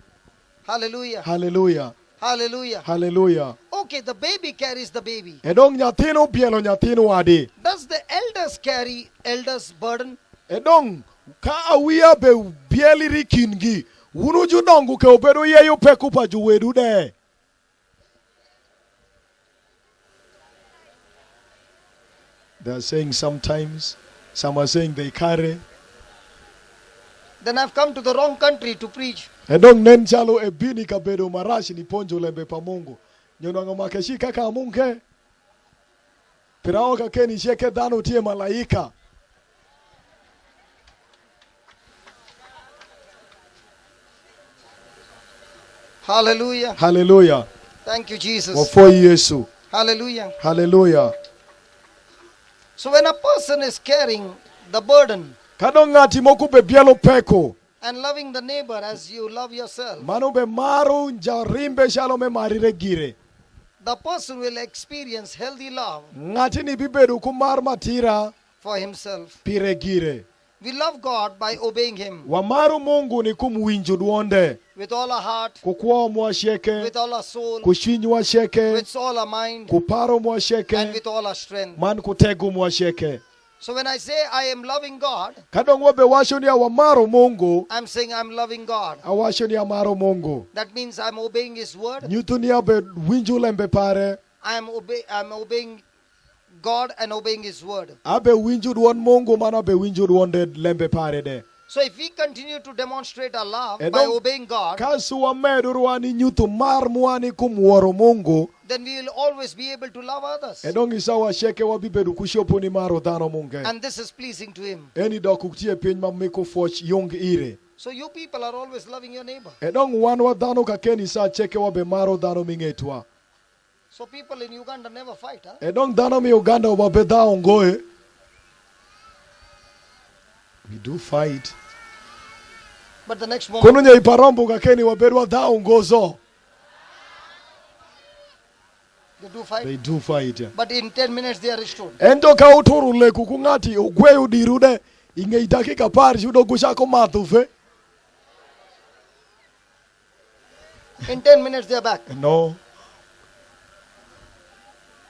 Hallelujah. Hallelujah. Hallelujah. Hallelujah. Okay, the baby carries the baby. Edong nyatino pielo nyatino wadi. Does the elders carry elders' burden? Edong ka awia be bieliri kingi. Unu judongu ke obedo yeyo peku pa juwedu de. They are saying sometimes. Some are saying they carry. Then I've come to the wrong country to preach. Edong nenchalo ebini kabedo marashi ni ponjo lembe pa Mungu. Nyonanga makeshi kaka munke. Pirao kakeni sheke dano tie malaika. Hallelujah. Hallelujah. Thank you, Jesus. Wafo Yesu. Hallelujah. Hallelujah. So when a person is carrying the burden Kadongati mokube bielo peko. and loving the neighbor as you love yourself, Mano be maru njarimbe shalome marire gire. the person will experience healthy love Ngati ni bibedu kumar matira for himself. pire gire. We love God by obeying Him Wamaru Mungu ni kumwinju duonde. with all our heart, Kukuwa mwasheke. with all our soul, Kushinyu mwasheke. with all our mind, Kuparo and mwasheke. with all our strength. Man kutegu mwasheke. So when I say I am loving God, Kadongwa be washo ni awamaru Mungu. I'm saying I'm loving God. Awasho ni amaru Mungu. That means I'm obeying His word. Nyutu ni abe winju lembe pare. I'm obeying God and obeying His word. Abe winju duon Mungu mana be winju duonde lembe pare de. So if we continue to demonstrate our love And by don't- obeying God, Kasu wa meduruani nyutu mar muani kumworo Mungu. then we will always be able to love others. Edong isawa sheke wa bibedu kushopo ni maro dano munge. And this is pleasing to Him. Eni do kutie piny ma meko foch yong ire. So you people are always loving your neighbor. Edong wan wa dano ka keni sa cheke wa be maro dano mingetwa. So people in Uganda never fight, huh? Edong dano mi Uganda wa be da ongoe. We do fight. But the next moment, Kono nye iparombo ka keni wa bedu wa da ongozo. they do fight. They do fight. But in 10 minutes they are restored. Endo ka uturu le kukungati ugwe udirude. Ingei dakika par yudo kushako matufe. In 10 minutes they are back. No.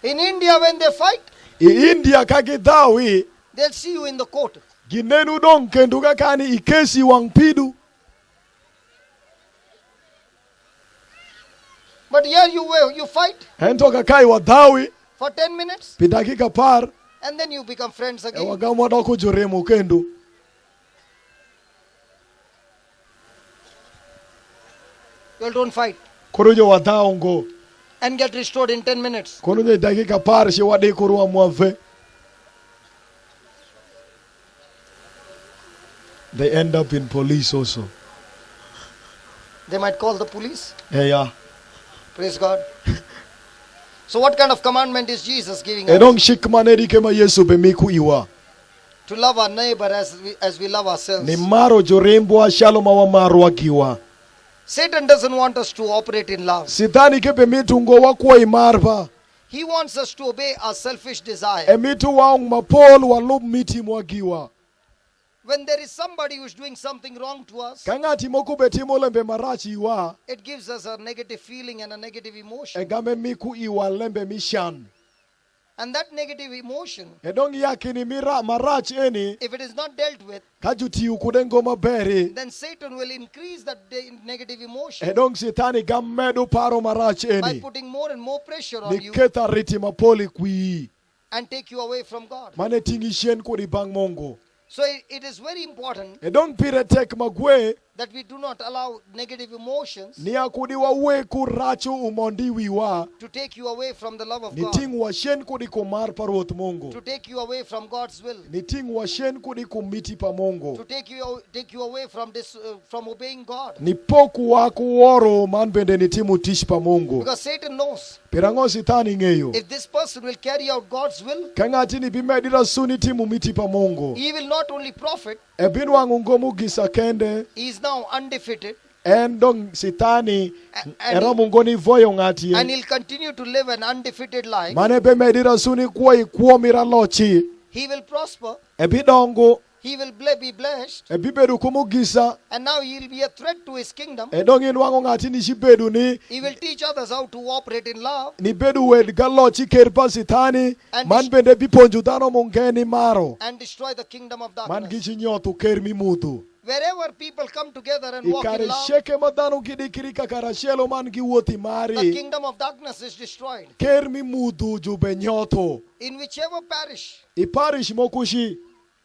In India, when they fight, India kagidawi they'll see you in the court. ginenu dong kenduga kani ikesi wang pidu. But here you fight Ento kakai wadawi for 10 minutes pidakika par and then you become friends again. wagamo doko joremo kendu. You don't fight Kurujo wadaongo. and get restored in 10 minutes. Kurujo dakika par shi wade kuruwa mwave. They end up in police also. They might call the police. Yeah. Praise God. So what kind of commandment is Jesus giving Edong us? shikmaneri kema Yesu bemiku iwa. To love our neighbor as we love ourselves. Ni maro jorembo shaloma wa maro akiwa. Satan doesn't want us to operate in love. Sitani kepe mitu ngo wakwa imarpa. He wants us to obey our selfish desire. Emitu waung mapol walub miti mwagiwa. When there is somebody who is doing something wrong to us, Kangati moku betimo lembe marachi iwa. it gives us a negative feeling and a negative emotion. Egame miku iwa lembe mishan. And that negative emotion, Edong yakini mira marachi eni. if it is not dealt with, Kajuti ukudengo maberi. then Satan will increase that negative emotion Edong sitani gamedu paro marachi by eni. putting more and more pressure on you Niketa riti mapoli kui. and take you away from God. Mane tingishen kuri bang mongo. So it is very important Edong pire tek magwe. that we do not allow negative emotions Ni akudi wa we kurachu umondi wiwa. to take you away from the love of Ni God, ting wa shen kudi kumar parot mongo. to take you away from God's will, Ni ting wa shen kudi kumiti pa mongo. to take you away from from obeying God. Ni poku wa kuoro man bende ni timu tish pa mongo. Because Satan knows Pirango sitani ngeyo. if this person will carry out God's will, Kangati ni bimedira suni timu miti pa mongo. he will not only profit, Ebinu wangu ngomu gisa kende. he is now undefeated, Endong sitani and era mungoni voyo ngati. and he'll continue to live an undefeated life. Mane bemedira suni kuwa ikuo mira lochi. He will prosper, Ebidongo. he will be blessed, Ebibedu kumugisa. and now he'll be a threat to his kingdom. Edong in wangu ngati ni shibedu ni. He will teach others how to operate in love, Ni bedu wed galochi kerpa sitani. And Man bende biponju dano mungeni maro. and destroy the kingdom of Man darkness. gichi nyotu kermi mutu. Wherever people come together and walk Ikare in love, sheke madano kidikiri kakarashelo man giwoti the mari. kingdom of darkness is destroyed. Kermi mutu jube nyoto. In whichever parish, Iparish mokushi.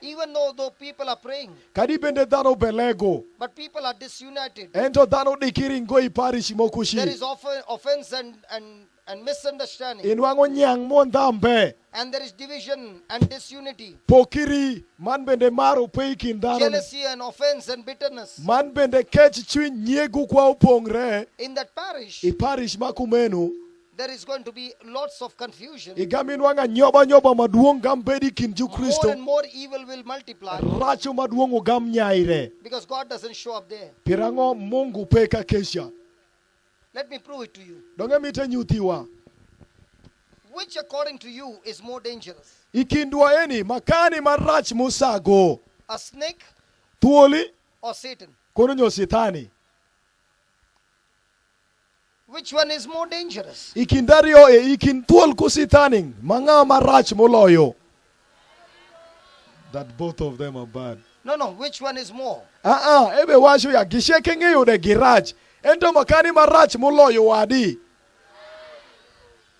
even though people are praying, Kadi bende dano belego. but people are disunited, Ento dano dikiri ngo iparish there mokushi. is often offense and misunderstanding, Inwango nyang mondambe. and there is division and disunity, Pokiri man bende maro peikin dano. jealousy and offense and bitterness. Man bende kech chwi nyegu kwa upongre. In that parish, Iparish makumenu. there is going to be lots of confusion. Igaminwanga nyoba maduong gambedi kinju More Kristo. and more evil will multiply Racho maduong gam nyaire. because God doesn't show up there. Pirango Mungu peka kesha. Let me prove it to you. Donge mite nyutiwa. Which according to you is more dangerous? Ikindwa eni makani marach musago. A snake Tuoli or Satan? kono nyo sitani. Which one is more dangerous? Ikindario ikin tuol kusitaning. Manga marach moloyo. That both of them are bad. No, which one is more? Ebe washo ya gisheke ngeyo de giraj. Ento makani marach moloyo wadi.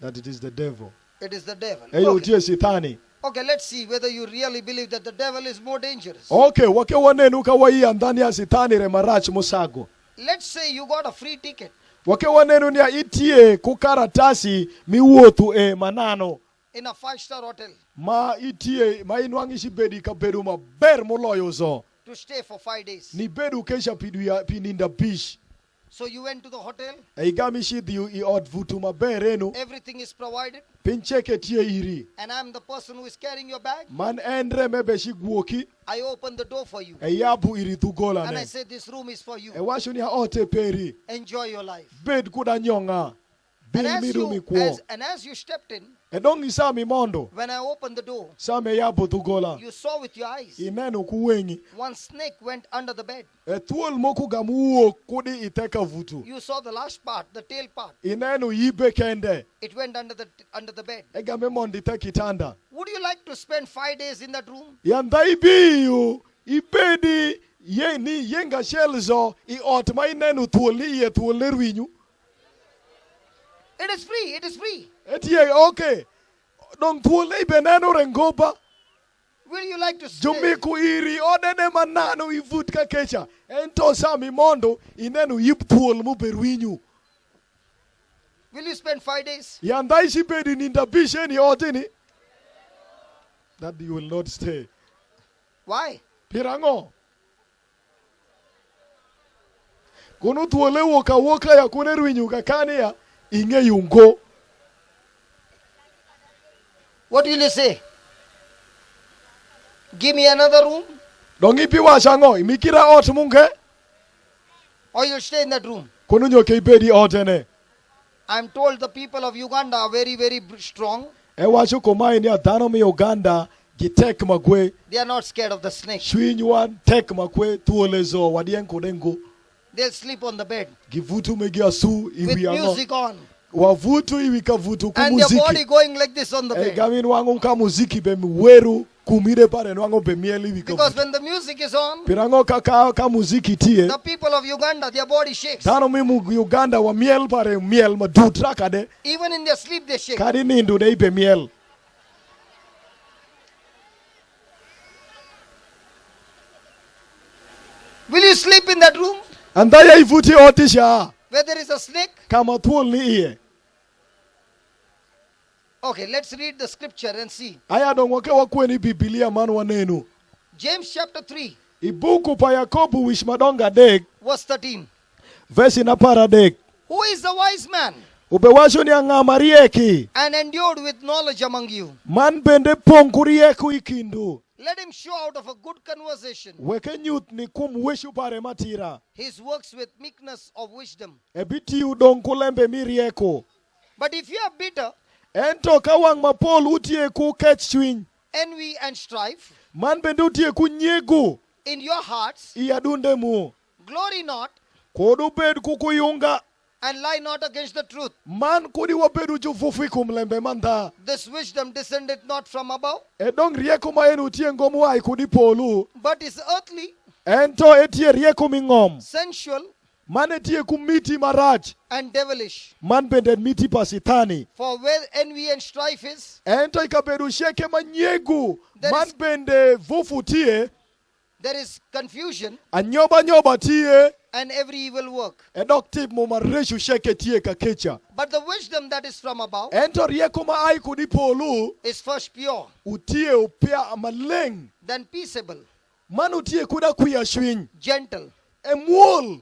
That it is the devil. It is the devil. Eyo Okay. utie sitani. Okay, let's see whether you really believe that the devil is more dangerous. Okay, wake wanenu kawai andani ya sitani re marach musago. Let's say you got a free ticket Wake wanenu ni ya itie kukaratasi miwotu manano. in a 5-star hotel Ma itie ma inwangishi bedi ka bedu ma ber moloyo zo. to stay for 5 days. Ni bedu kesha pidu ya pininda bish. So you went to the hotel, Eigamishi diu I odvutu ma berenu. everything is provided, Pincheke tie iri. and I'm the person who is carrying your bag. Man endre mebeshi guoki. I open the door for you Yabu iri tugola and I ne. say this room is for you. Washo ni ha ote peri. Enjoy your life. Bed kuda nyonga. piny midumi kuo. and as you stepped in, Edong isa mi mondo. when I opened the door, Same ya butugola. you saw with your eyes Ineno kuwengi. one snake went under the bed. Thuol moku gamuo kudi iteka vutu. You saw the last part, the tail part. Ineno yibe kende. It went under the bed. Egame mondi te kitanda. Would you like to spend 5 days in that room? Yanda ibiyu. Ibedi. Ye ni yenga shelzo. I otma inenu thuol ni iye thuol ne rwinyu. It is free. It is free. Etie okay. Dong thuol ne ibeneno rengopa. Will you like to stay? Jumiku iri odene manano ivut ka kecha. Ento sami mondo inenu yip thuol mu berwinyu. Will you spend 5 days? Yanda ishi bedi nindabishe ni otini. That you will not stay. Why? Pirango. Kunu thuole woka ya kune rwinyu kakani ya inge yungo. What will you say? Give me another room, Dongi piwa shango imikira ot munge. or you'll stay in that room. Kunu nyoke ibedi otene. I'm told the people of Uganda are very, very strong. Ewacho komai ni adhano mi Uganda gitek magwe. They are not scared of the snake. Shwinywan tek makwe thuolezo wadien kodengo. They'll sleep on the bed Givutu megi asu with iwi ango. music on. Wavutu iwi kavutu And their body kumuziki. going like this on the bed. Gamin wangu ka muziki be weru kumire pare wangu be mieli iwi Because kavutu. when the music is on, Pirango ka muziki tie. the people of Uganda, their body shakes. Dhano mimu Uganda wa miel pare miel madutra kade. Even in their sleep, they shake. Kadi nindu de ibe miel. Will you sleep in that room Andaya ivuti otisha. where there is a snake? Kama thuol ni iye. Okay, let's read the scripture and see. Aya dongoke wakweni Biblia manu wanenu. James chapter 3, Ibuku pa Yakobu wish madonga dek. verse 13. Versi na para dek. Who is the wise man Ubewasho ni angama rieki. and endured with knowledge among you? Man bende pongu rieku ikindu. Let him show out of a good conversation Weke nyuth ni kum wishu pare matira. his works with meekness of wisdom. Ebiti udong kulembe mi rieko. But if you are bitter, Ento kawang mapol utie ku kech chwiny. envy and strife Man bende utie ku nyegu. in your hearts, Iyadunde mu. glory not Kodu bed kukuyunga. and lie not against the truth. Man kudi wabedu jufufi kumlembe manda. This wisdom descended not from above, Edong rieko ma en utie ngomu ai kudi polu. but is earthly, Ento etie rieko mingom. sensual, Man etie kumiti marach. and devilish. Man bende miti pasitani. For where envy and strife is, Ento ikabedu sheke manyegu. There Man is- bende vufu tie. there is confusion Anyoba tie. and every evil work. Edok tip mo mareshu sheke tie kakecha. But the wisdom that is from above Ento rieko ma ai kudi polu. is first pure, Utie upia amaleng. then peaceable, Man utie kuda kuya shwiny. gentle, Emuol.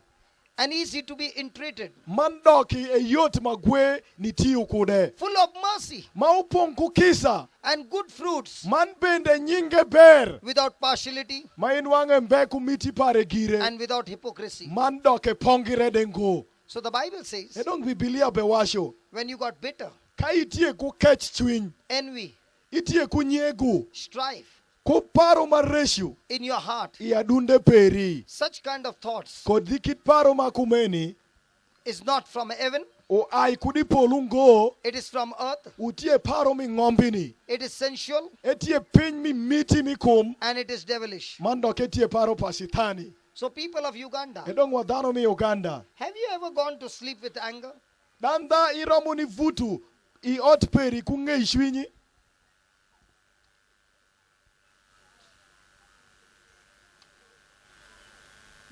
and easy to be entreated, Man doki eyot magwe ni tiu kude. full of mercy Ma upong kukisa. and good fruits, Man bende nyinge ber. without partiality Ma inwange mbeku miti pare gire. and without hypocrisy. Man doke pongire dengo. So the Bible says, Edong Biblia bewasho. when you got bitter, Ka itie ku kech chwiny. envy, Itie ku nyegu. strife Ku paro mareshu. in your heart, Iyadunde peri. such kind of thoughts Kod dikit paro makumeni. is not from heaven, O ai kudi polungo. it is from earth, Utie paro mi ngombini. it is sensual, Etie piny mi miti mi kum. and it is devilish. Man doke etie paro pasitani. So people of Uganda, Edong wadhano mi Uganda. have you ever gone to sleep with anger? Danda iromo ni vutu. I ot peri kunge ishwinyi.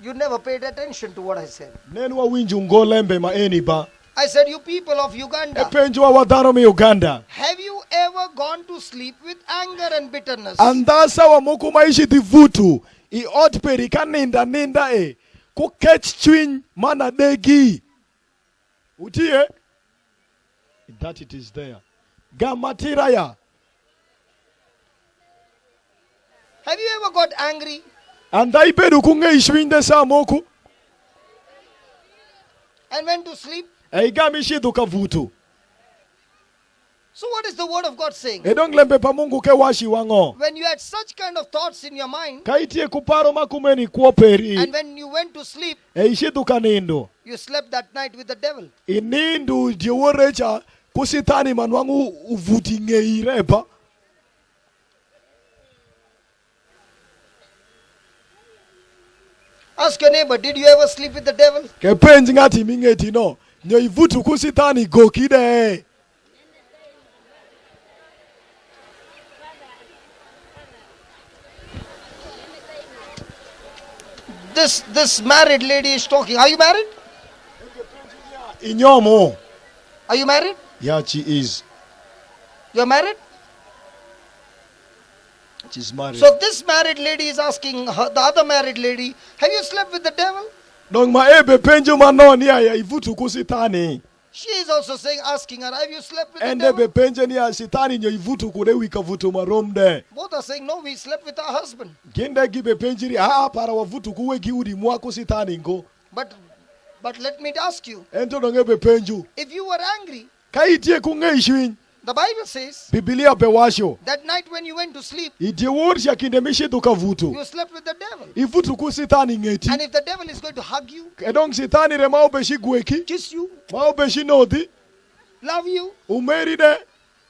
You never paid attention to what I said. Nenwa winju ngolembe ma eni ba. I said, you people of Uganda, Epenjwa wadhano mi Uganda. have you ever gone to sleep with anger and bitterness? Andasa wa moku maishi di vutu. I ot peri ka ninda e. Ku kech chwiny mana degi. Utie? That it is there. Gamatiraya. Have you ever got angry Andai bedu kunge ishwiny de sa moku. and went to sleep? Eigami shidu ka vutu. So what is the word of God saying? Edong lembe pa Mungu ke washi wango. When you had such kind of thoughts in your mind, Kaitie kuparo makumeni kuoperi. and when you went to sleep, Ishitu kanindo. you slept that night with the devil. Inindu jeworecha kusitani manwangu uvuti ngeireba. Ask your neighbor, did you ever sleep with the devil? Ke penzi ngati mingeti no. Nyo ivutu kusitani gokide. This married lady is talking. Are you married? Inyomo. Are you married? Yeah, she is. You're married? She's married. So this married lady is asking her, the other married lady, have you slept with the devil? Donc maebe penjo manoni ya ivutu kusitani. She is also saying, asking her, have you slept with the Ende devil? be penjo ni ya sitani nyo ivutu kure wika vutu maromde. Both are saying, no, we slept with our husband. Gende gibe penjiri para wavutu kuwe giudi mwa kusitani ngo. But let me ask you, Ento ngebe penjo. if you were angry, Kaitie kungeishwin. the Bible says Biblia bewasho. that night when you went to sleep, Itie worsha kindemishi tukavutu. you slept with the devil. Ivutu kusitani ngeti. And if the devil is going to hug you, Edong sitani re maobeshi gweki. kiss you, Maobeshi nodi. love you, Umeri de.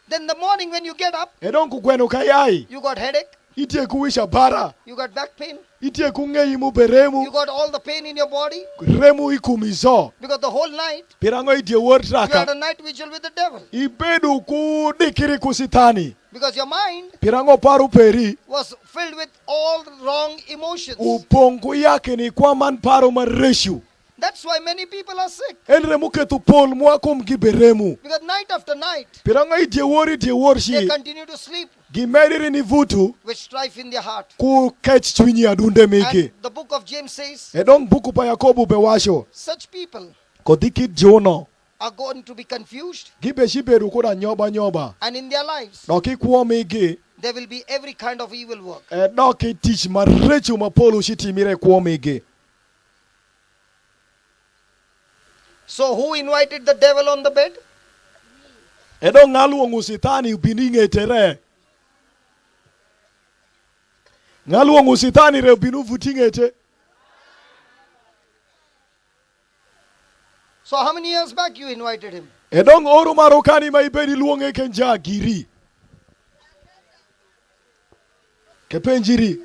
then the morning when you get up, Edong kukweno kayai. you got headache, Itie kuwisha bara. you got back pain, Itie kungeimu beremu. you got all the pain in your body, Remu ikumizo. because the whole night Pirango itie you had wortraka. a night vigil with the devil. Ibedu kudikiri kusitani. Because your mind Pirango paru peri. was filled with all wrong emotions. Upongu yake ni kwa man paru mareshu. That's why many people are sick. Enremu ketu pol mwako mgiberemu. Because night after night, Pirango itie they worshi. continue to sleep Gimeriri ni vutu. with strife in their heart. Ku catch chwinyi adunde miki. And the book of James says, Edong buku pa Yakobu bewasho. such people Kodiki jono. are going to be confused, Gibe shiberu kuda nyoba. and in their lives, Doki kuwa migi. there will be every kind of evil work. Doki teach marechu mapolu shiti mire kuwa migi. So who invited the devil on the bed? Edong ngalu ngusitani ubininge tere. Ngalu ngusitani re ubinu vutingete. So how many years back you invited him? Edong oru marokani maibedi luonge kenja giri. Kepenjiri.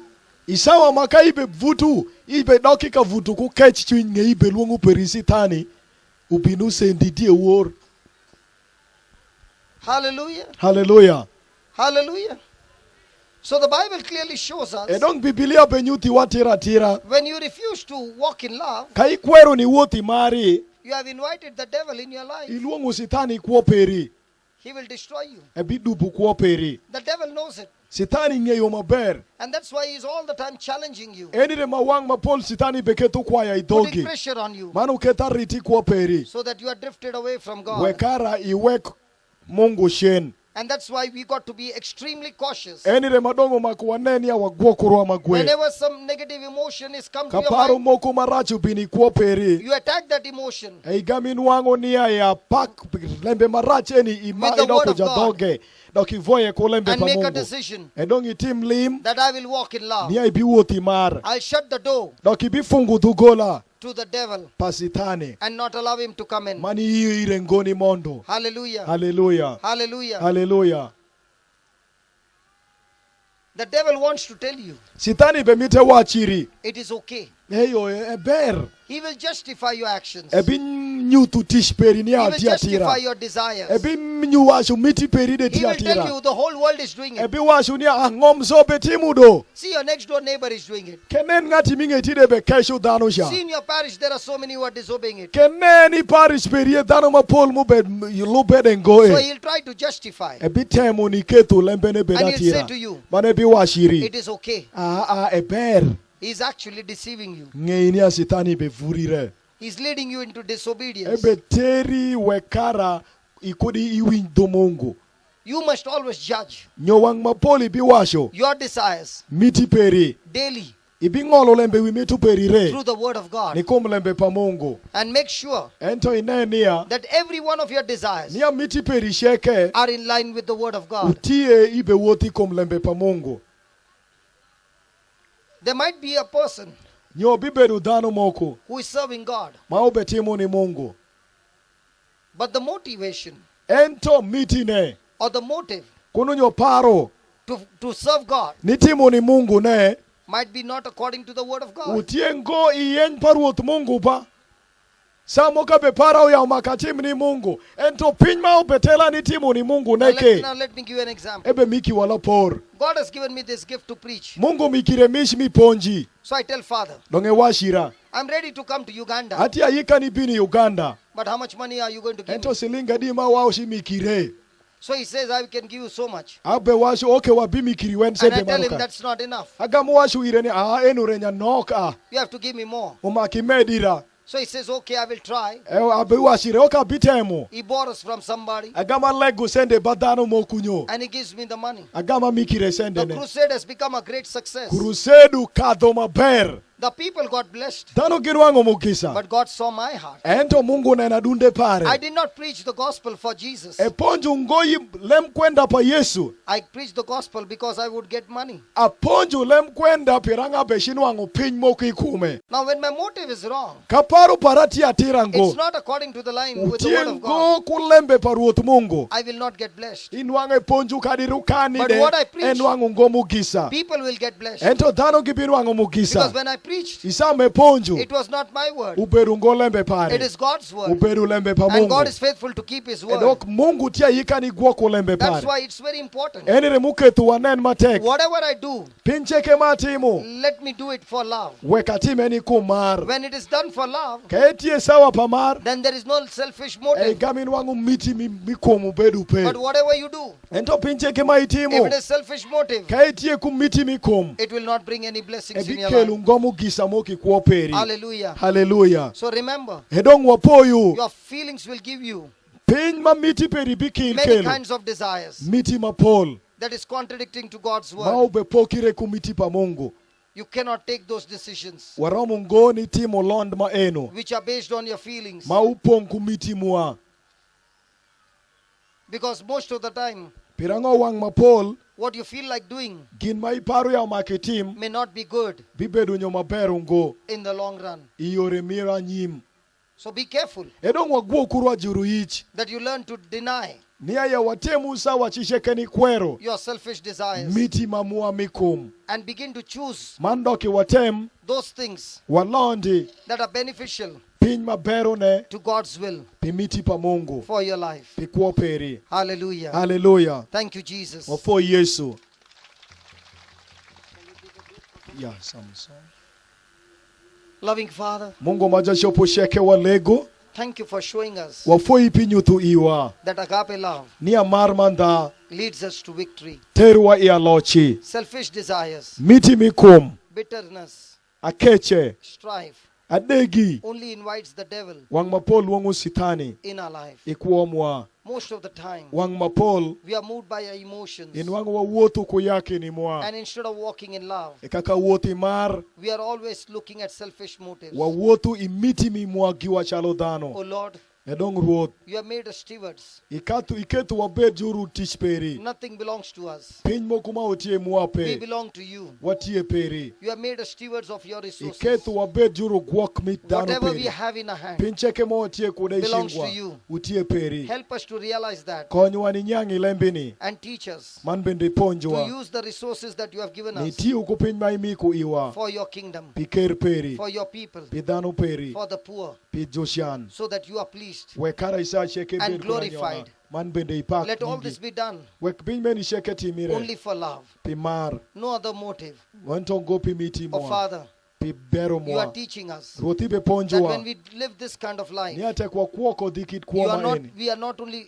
Isawa maka ibe vutu. Ibe doki ka vutu ku catch chwinye ibe luongu perisitani. Ubinu sendidi wor. Hallelujah. Hallelujah. Hallelujah. So the Bible clearly shows us, Edong Biblia benyuti watira. when you refuse to walk in love, Kai kwero ni woti mari. you have invited the devil in your life. Iluongu sitani kuo peri. He will destroy you. Ebidubu kuo peri. The devil knows it. Sitani ngeyo maber. And that's why he's all the time challenging you, Enire mawang mapol sitani beketu kwa ya putting idogi. pressure on you, Manu keta riti kuo peri. so that you are drifted away from God. Wekara iwek Mungu shen. And that's why we got to be extremely cautious. Enire madongo makuaneni ya wagwokurwa magwe. Whenever some negative emotion is come to your Kaparu mind, moku marachu bini kuo peri. you attack that emotion Eigamin wango niya ya pak lembe maracheni ima With the word idoko of God. jadoge. Doki voye ko lembe and pa make a Mungu. decision Edongi tim lim. that I will walk in love. Niya ibi woti mar. I'll shut the door Doki bifungu dugola. to the devil Pasitane. and not allow him to come in. Mani hiyo ire ngoni mondo. Hallelujah. Hallelujah. Hallelujah. Hallelujah. The devil wants to tell you Sitani bemite wachiri. it is okay. Eyo eber. He will justify your actions. Ebi nyu tu tish peri ni He will atia justify tira. your desires. Ebi nyu washu miti peri de He will tia tell tira. you the whole world is doing it. Ebi washu ni ngom so betimu do. See, your next door neighbor is doing it. Kenen ngati minge tide be kesho danusha. See, in your parish there are so many who are disobeying it. Keneni parish peri danu ma pol mu be lu be dengo So e. he'll try to justify. Ebi temu ni ketu lembe ne be And he'll say tira. to you, Mane bi washiri. it is okay. Eber. He's actually deceiving you. Ngeini ya sitani be vurire. He's leading you into disobedience. Ebe teri wekara ikudi iwindo Mungu. You must always judge Nyowang mapoli biwasho. your desires Miti peri. daily ibing'olo lembe wi mitu perire through the word of God. nikum lembe pa Mungu. And make sure Ento inenia that every one of your desires nia miti perisheke are in line with the word of God. utie ibe woti kum lembe pa Mungu. There might be a person Nyo bibedu dhano moko who is serving God, ma obetimo ni Mungu. but the motivation Ento mitine or the motive kunu nyo paro to serve God nitimo ni Mungu ne might be not according to the word of God. utie ngo iyeny paruoth Mungu pa. Samo ka be parao ya makatim ni Mungu. Ento piny ma obetela nitimo ni Mungu neke. Now let me give you an example. Ebe miki wala por. God has given me this gift to preach. Mungu mikire mish mi ponji. So I tell Father, Donge washira. I'm ready to come to Uganda. Ati ayika ni bini Uganda. But how much money are you going to give Ento me? silinga di ma wao shi mikire. So he says, I can give you so much. Abe washu oke wabi mikiri wen And I sende tell him manuka. that's not enough. Agamu washu irene enu renya noka. You have to give me more. Umaki medira. So he says, okay, I will try. Abe washire oka bitemo. He borrows from somebody Agama legu sende badano mokunyo. and he gives me the money. Agama mikire sende The ne. crusade has become a great success. Krusedu kadho maber. The people got blessed. Dhano girwango mukisa. But God saw my heart. Ento Mungu nena dunde pare. I did not preach the gospel for Jesus. Ponju ngoyi lem kwenda pa Yesu. I preached the gospel because I would get money. Ponju lem kwenda piranga beshinwango piny moki kume. Now when my motive is wrong, Kaparu parati atirango. it's not according to the line with the word of God, Utiengo kulembe paruoth Mungu. I will not get blessed. Inwange ponju kadirukani But de. what I preach, Enwango ngo mugisa. people will get blessed. Ento dhano gibirwango Because mugisa. when I preached, Isame ponju. it was not my word. Uberu ngo lembe pare. It is God's word. Uberu lembe pa And God Mungu. is faithful to keep his word. Edok Mungu tia yika ni guoko lembe That's pare. why it's very important. Enire muketu wanen matek. Whatever I do, Pincheke matimo. let me do it for love. Wekatime ni kumar. When it is done for love, Kaetie sawa pamar. then there is no selfish motive. Gamin wangu miti mikomu bedu pe. But whatever you do, Ento pincheke if maitimo. it is selfish motive, Kaetie kumiti mikomu. it will not bring any blessings in your life. Ebikelu ngomu gisa moki kuoperi. Hallelujah. Hallelujah. So remember, Hedong wapoyu. your feelings will give you Pin ma miti peri bikil many kelu. kinds of desires Miti mapol. that is contradicting to God's word. Maube pokire kumiti pa Mungu. You cannot take those decisions Waramu ngoni timo lond ma eno. which are based on your feelings. Maupong kumiti mua. Because most of the time, Pirango wang mapol. what you feel like doing Gin maiparu ya maketim. may not be good Bibedu nyo maberu ngo. in the long run. Iyore mira nyim. So be careful Edong wagwo kurwa juru ich. that you learn to deny Nia ya watemu sa wachishekeni kwero. your selfish desires Miti mamua mikum. and begin to choose Mandoki watem. those things Walondi. that are beneficial Piny maberu ne. to God's will Pimiti pa Mungu. for your life. Pikuo peri. Hallelujah. Hallelujah. Thank you, Jesus. Wafo Yesu. Yeah, some song. Loving Father, Mungu majashopo sheke wa lego. thank you for showing us Wafo ipinyutu iwa. that agape love Ni amarmanda. leads us to victory. Terwa ialochi. Selfish desires, Miti mikum. bitterness, Akeche. strife Adegi. only invites the devil Wang mapol wangu sitani. in our life. Ikuomwa. Most of the time, Wang mapol. we are moved by our emotions. In wangu wa wotu kuyake ni mwa. And instead of walking in love, Ikaka woti mar. we are always looking at selfish motives. Wa wotu imiti mi mwa giwa chalo dano. Oh Lord, Edong ruot. you have made us stewards. Iketu wabed juru tich peri. Nothing belongs to us. Piny mokuma otie mwa We pe. belong to you. Watie peri. You have made us stewards of your resources. Iketu wabed juru guok mit dano Whatever we peri. have in our hand Pincheke mo otie kude belongs shingwa. to you. Utie peri. Help us to realize that Konywa ni nyangi lembini. and teach us Man bende to ponjwa. use the resources that you have given Ni us tiu kupiny maimiku iwa. for your kingdom, Piker peri. for your people, Pidano peri. for the poor, Pijoshan. so that you are pleased. Wekara isa sheke And bed glorified. kuranyona. Man bende ipak. Let all nyingi. this be done Wek piny meni sheke timire. only for love, Pimar. no other motive. Wanto go pimiti Oh mwa. Father, pi bero You are mwa teaching us ruoth ibe that when ponjowa we live this kind of life, ni ate kwa kuoko dhi kit you are kuoma not, eni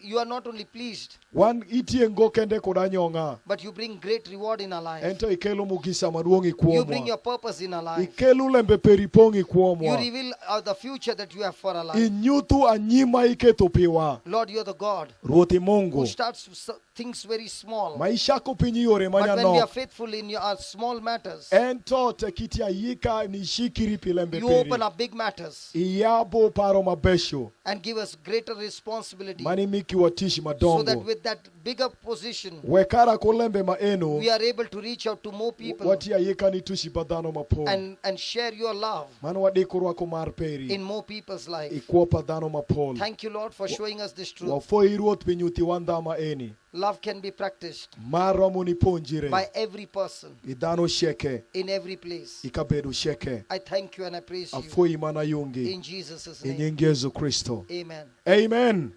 you are not only pleased, wan itiengo kende kod anyong'a but you bring great reward in our life. ento ikelo mugisa maduong' You bring ikuomwa your purpose in our life. ikelo lembe peri pong' You ikuomwa reveal the future that you have for our life. inyuthu anyima iketo piwa Lord, you are the God ruothi who Mungu starts things very small. ma ichako piny yore But when we are manyanok faithful in our small matters, ento te kiti ayika nishikiri pi lembe you peri open up big matters iyabo paro mabesho and give us greater responsibility, mani mikiwa tich so that madongo with that bigger position, wekara ko lembe ma eno we are able to reach out to more people wati ayika ni tushi padhano mapol and share your love mano wadiko rwako mar peri in more people's life. ikuo padhano mapol Thank you, Lord, for showing us this truth. wafoi ruoth pi nyuthi wan dhama eni Love can be practiced maromo ni ponjire by every person idhano sheke in every place. ikabedo sheke I thank you and I praise you afoi mana yungi in Jesus' e name. nying Yesu Kristo Amen. amen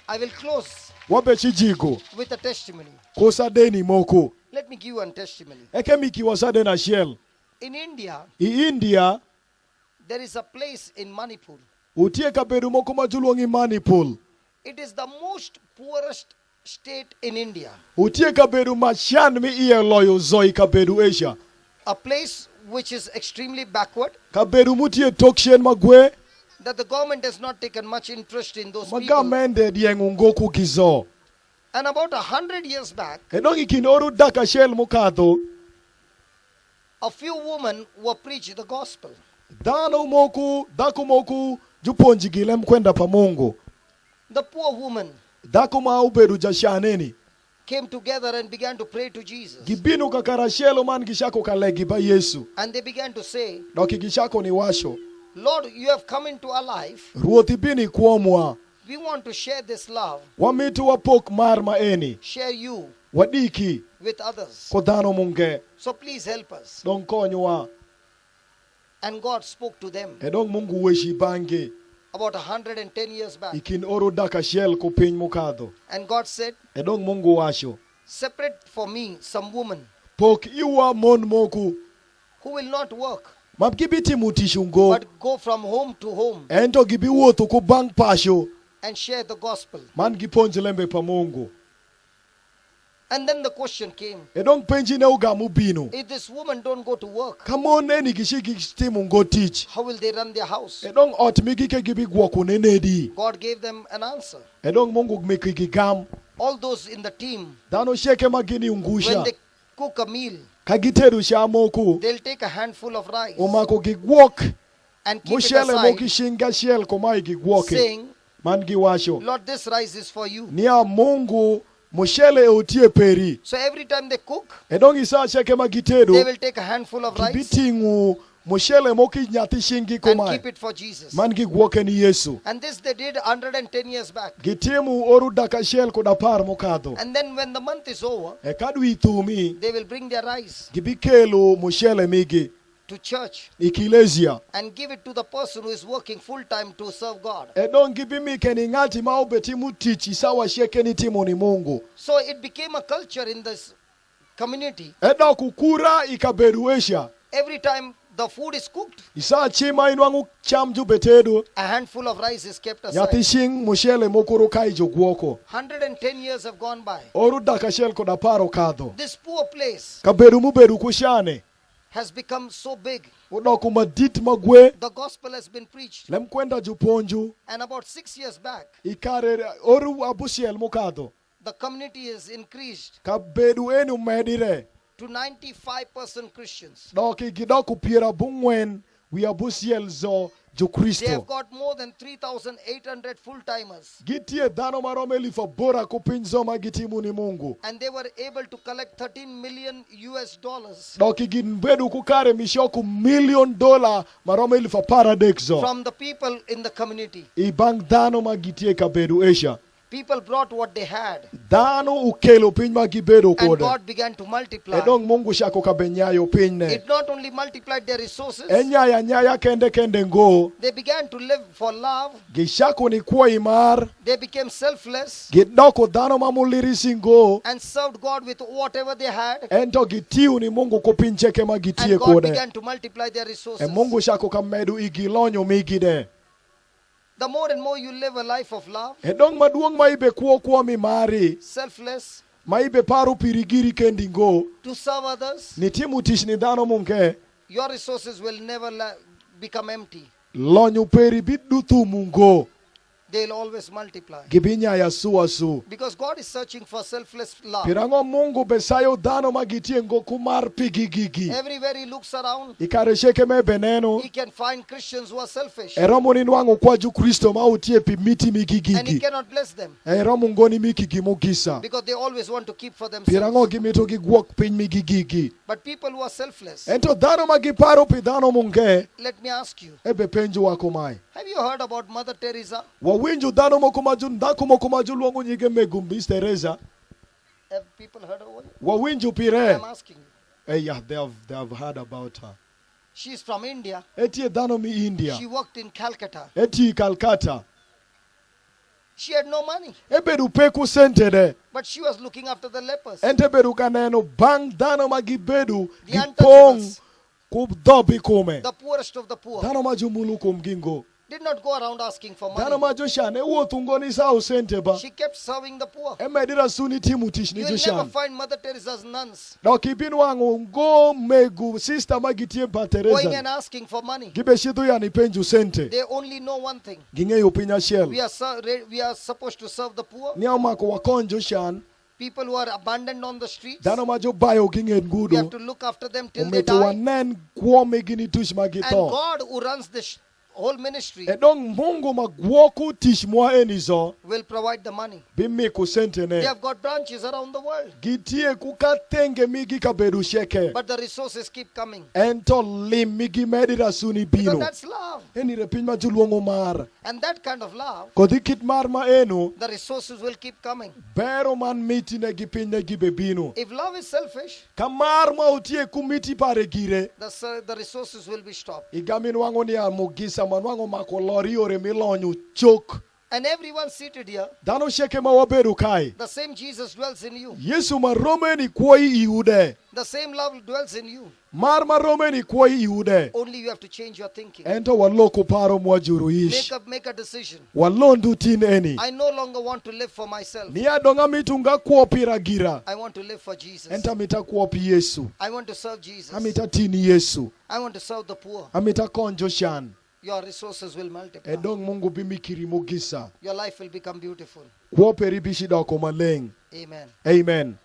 I will close wabechi jigo with a testimony. kosa deni moko Let me give you a testimony. eke miki wasaden achiel In India, i India there is a place in Manipur. utie kabedo moko ma joluongi Manipur It is the most poorest state in India. utie kabedo machan mi iye loyo zoi kabedo Asia A place which is extremely backward, kabedo mutie tokchen magwe that the government has not taken much interest in those people. magamende diengu ngoku gizo And about 100 years back, edongi kinoru dak achiel mokadho a few women were preached the gospel. dhako moku juponji gilem kwenda pa Mungu The poor woman dhako ma ubedo jashaneni came together and began to pray to Jesus. gibino kakara achiel man gishako kalegi ba Yesu And they began to say, doki gishako ni washo Lord, you have come into our life. ruothi bini kuomwa We want to share this love, wamitu wapok mar ma eni share you wadiki with others. ko dhano munge So please help us. dong konywa And God spoke to them edong Mungu weshi bange about 110 years back. ikin oro dak achiel ko piny mokadho And God said, edong Mungu washo separate for me some women pok iwa mon moku who will not work, mab gibi timo tich ungo but go from home to home ento gibi wuotho ko bang' pasho and share the gospel. man giponj lembe pa Mungu And then the question came, edong penji ne ugamo bino if this woman don't go to work, ka mon eni gishiki timo ngo tich how will they run their house? edong ot migike gibi gwoko ne nedi God gave them an answer. edong Mungu miki gigam All those in the team, dhano sheke magini when ungusha they cook a meal, ka gitedo shamoku they'll take a handful of rice omako gigwok and keep it moshele aside, moki shinga achiel komai gigwoke saying, man giwacho Lord, this rice is for you. nia Mungu moshele otie peri So every time they cook, edong isa sheke magitedo they will take a handful of rice gibiting'u moshele moki nyathi shingi and komai keep it for Jesus. man gigwoke ni Yesu And this they did 110 years back. gitimu oru dak achiel kod apar mokadho And then when the month is over, eka dwe thumi they will bring their rice gibikelo moshele migi to church ikilesia and give it to the person who is working full time to serve God. edong gibimike ni ng'ati ma obetimu tich isawa sheke ni timo ni Mungu So it became a culture in this community. edok ukura ikabedo Asia Every time the food is cooked, isa chima inwang'u cham jubetedo a handful of rice is kept nyathi aside. shing moshele mokoro kai jogwoko 110 years have gone by. oru dak achiel kod apar okadho This poor place kabedo mubedo kushane has become so big. udoko madit magwe The gospel has been preached. lem kwenda juponju And about 6 years back, ikare oru abusiel mokadho the community has increased kabedo enu medire to 95% Christians. doki gidoko piero abung'wen wi abusiel zo They have jokristo got more than 3,800 full-timers. gitie dhano maromo 8,000 ko piny zo ma gitimo ni Mungu And they were able to collect $13 million US doki gin bedo kukare mishoko $1,000,000 maromo 13,000 zo from the people in the community. i bang' dhano ma gitie kabedo Asia People brought what they had. Dhano ukelo piny ma gibedo And kode. God began to multiply. Edong Mungu shako kabenyayo piny ne. It not only multiplied their resources, Enyaya nyaya kende kende ngo. they began to live for love. Gishako ni kuwa imar. They became selfless Gidoko dhano mamulirisi ngo. and served God with whatever they had. Ento gitiu ni Mungu kupincheke ma gitie And God kode. began to multiply their resources. Mungu shako kamedu igilonyo migide. The more and more you live a life of love, Edong maduong ma ibe kuwa mimari. selfless, Ma ibe paru pirigiri kendi ngo. to serve others, Nitimu tish ni dhano munke. your resources will never become empty. Lonyo peri bidu thumu ngo. They'll always multiply. Gibinya ya su. Because God is searching for selfless love. Pirango Mungu besayo dhano magitie ngo kumar pigigigi. Everywhere he looks around, Ikaresheke me beneno. he can find Christians who are selfish. Eromo ni nwango kwa ju Kristo ma utie pi miti And he migigigi. cannot bless them. Eromo ngoni mikigi mugisa. Because they always want to keep for Pirango themselves. gimito giguok piny migigigi. But people who are selfless, Ento dhano magiparo pi dhano munge. let me ask you, Ebe penju wako mai. have you heard about Mother Teresa? Wawinju dhano moko maju ndako moko maju luongo nyige megumbis Teresa. Have people heard of her? Wawinju I'm pire. asking you. Yeah, they have heard about her. She's from India. Etie dhano mi India. She worked in Calcutta. Eti Calcutta. She had no money, Ebedu peku sente de. but she was looking after the lepers. Ente bedu kaneno bang dhano magibedu The gipong untouchables, kubdobi kume. the poorest of the poor, Dhano majumulu kumgingo. did not go around asking for Dhano money. majoshane uotungoni sao sente ba. She kept serving the poor. Emedira suni timu tish ni You will never joshan. find Mother Teresa's nuns Na kipinu wangu ngo megu sister magitie pa going Teresa. and asking for money. Gibe shitu ya ni penju sente. They only know one thing. Ginge yupinya shell. We are supposed to serve the poor, Ni amako wakonjo shan. people who are abandoned on the streets. Dhano majo bayo ginge We have ngudo. to look after them till they Umeto die. wanen kuome gini tush And magito. God who runs the whole ministry Edong Mungu magwoku tish mwa enizo. will provide the money. Bimi kusente They ne. have got branches around the world, Gitie kukatenge migi kabedu sheke. but the resources keep coming. Ento lim migi medira suni Because bino. that's love. Eni repin ma juluongo mar. And that kind of love, Kodikit mar ma enu. the resources will keep coming. Bero man miti ne gipin ne gibe bino. If love is selfish, Kamar ma utie kumiti pare gire. the resources will be stopped. Igamin wango ni amugisa man wango makolori ore milonyu chok. And everyone seated here, Dano sheke ma wabedu kai. the same Jesus dwells in you. Yesu marome ni kuoi iude. The same love dwells in you. Mar marome ni kuoi iude. Only you have to change your thinking. Ento waloko paro mwajuru ish. Make a decision. Walondu tin eni. I no longer want to live for myself. Ni adonga mitunga kuopira gira. I want to live for Jesus. Enta mita kuopi Yesu. I want to serve Jesus. Amita tini Yesu. I want to serve the poor. Amita konjo shan. Your resources will multiply. Edong Mungu bimikiri mugisa. Your life will become beautiful. Kuoperi bishida okomaleng. Amen. Amen.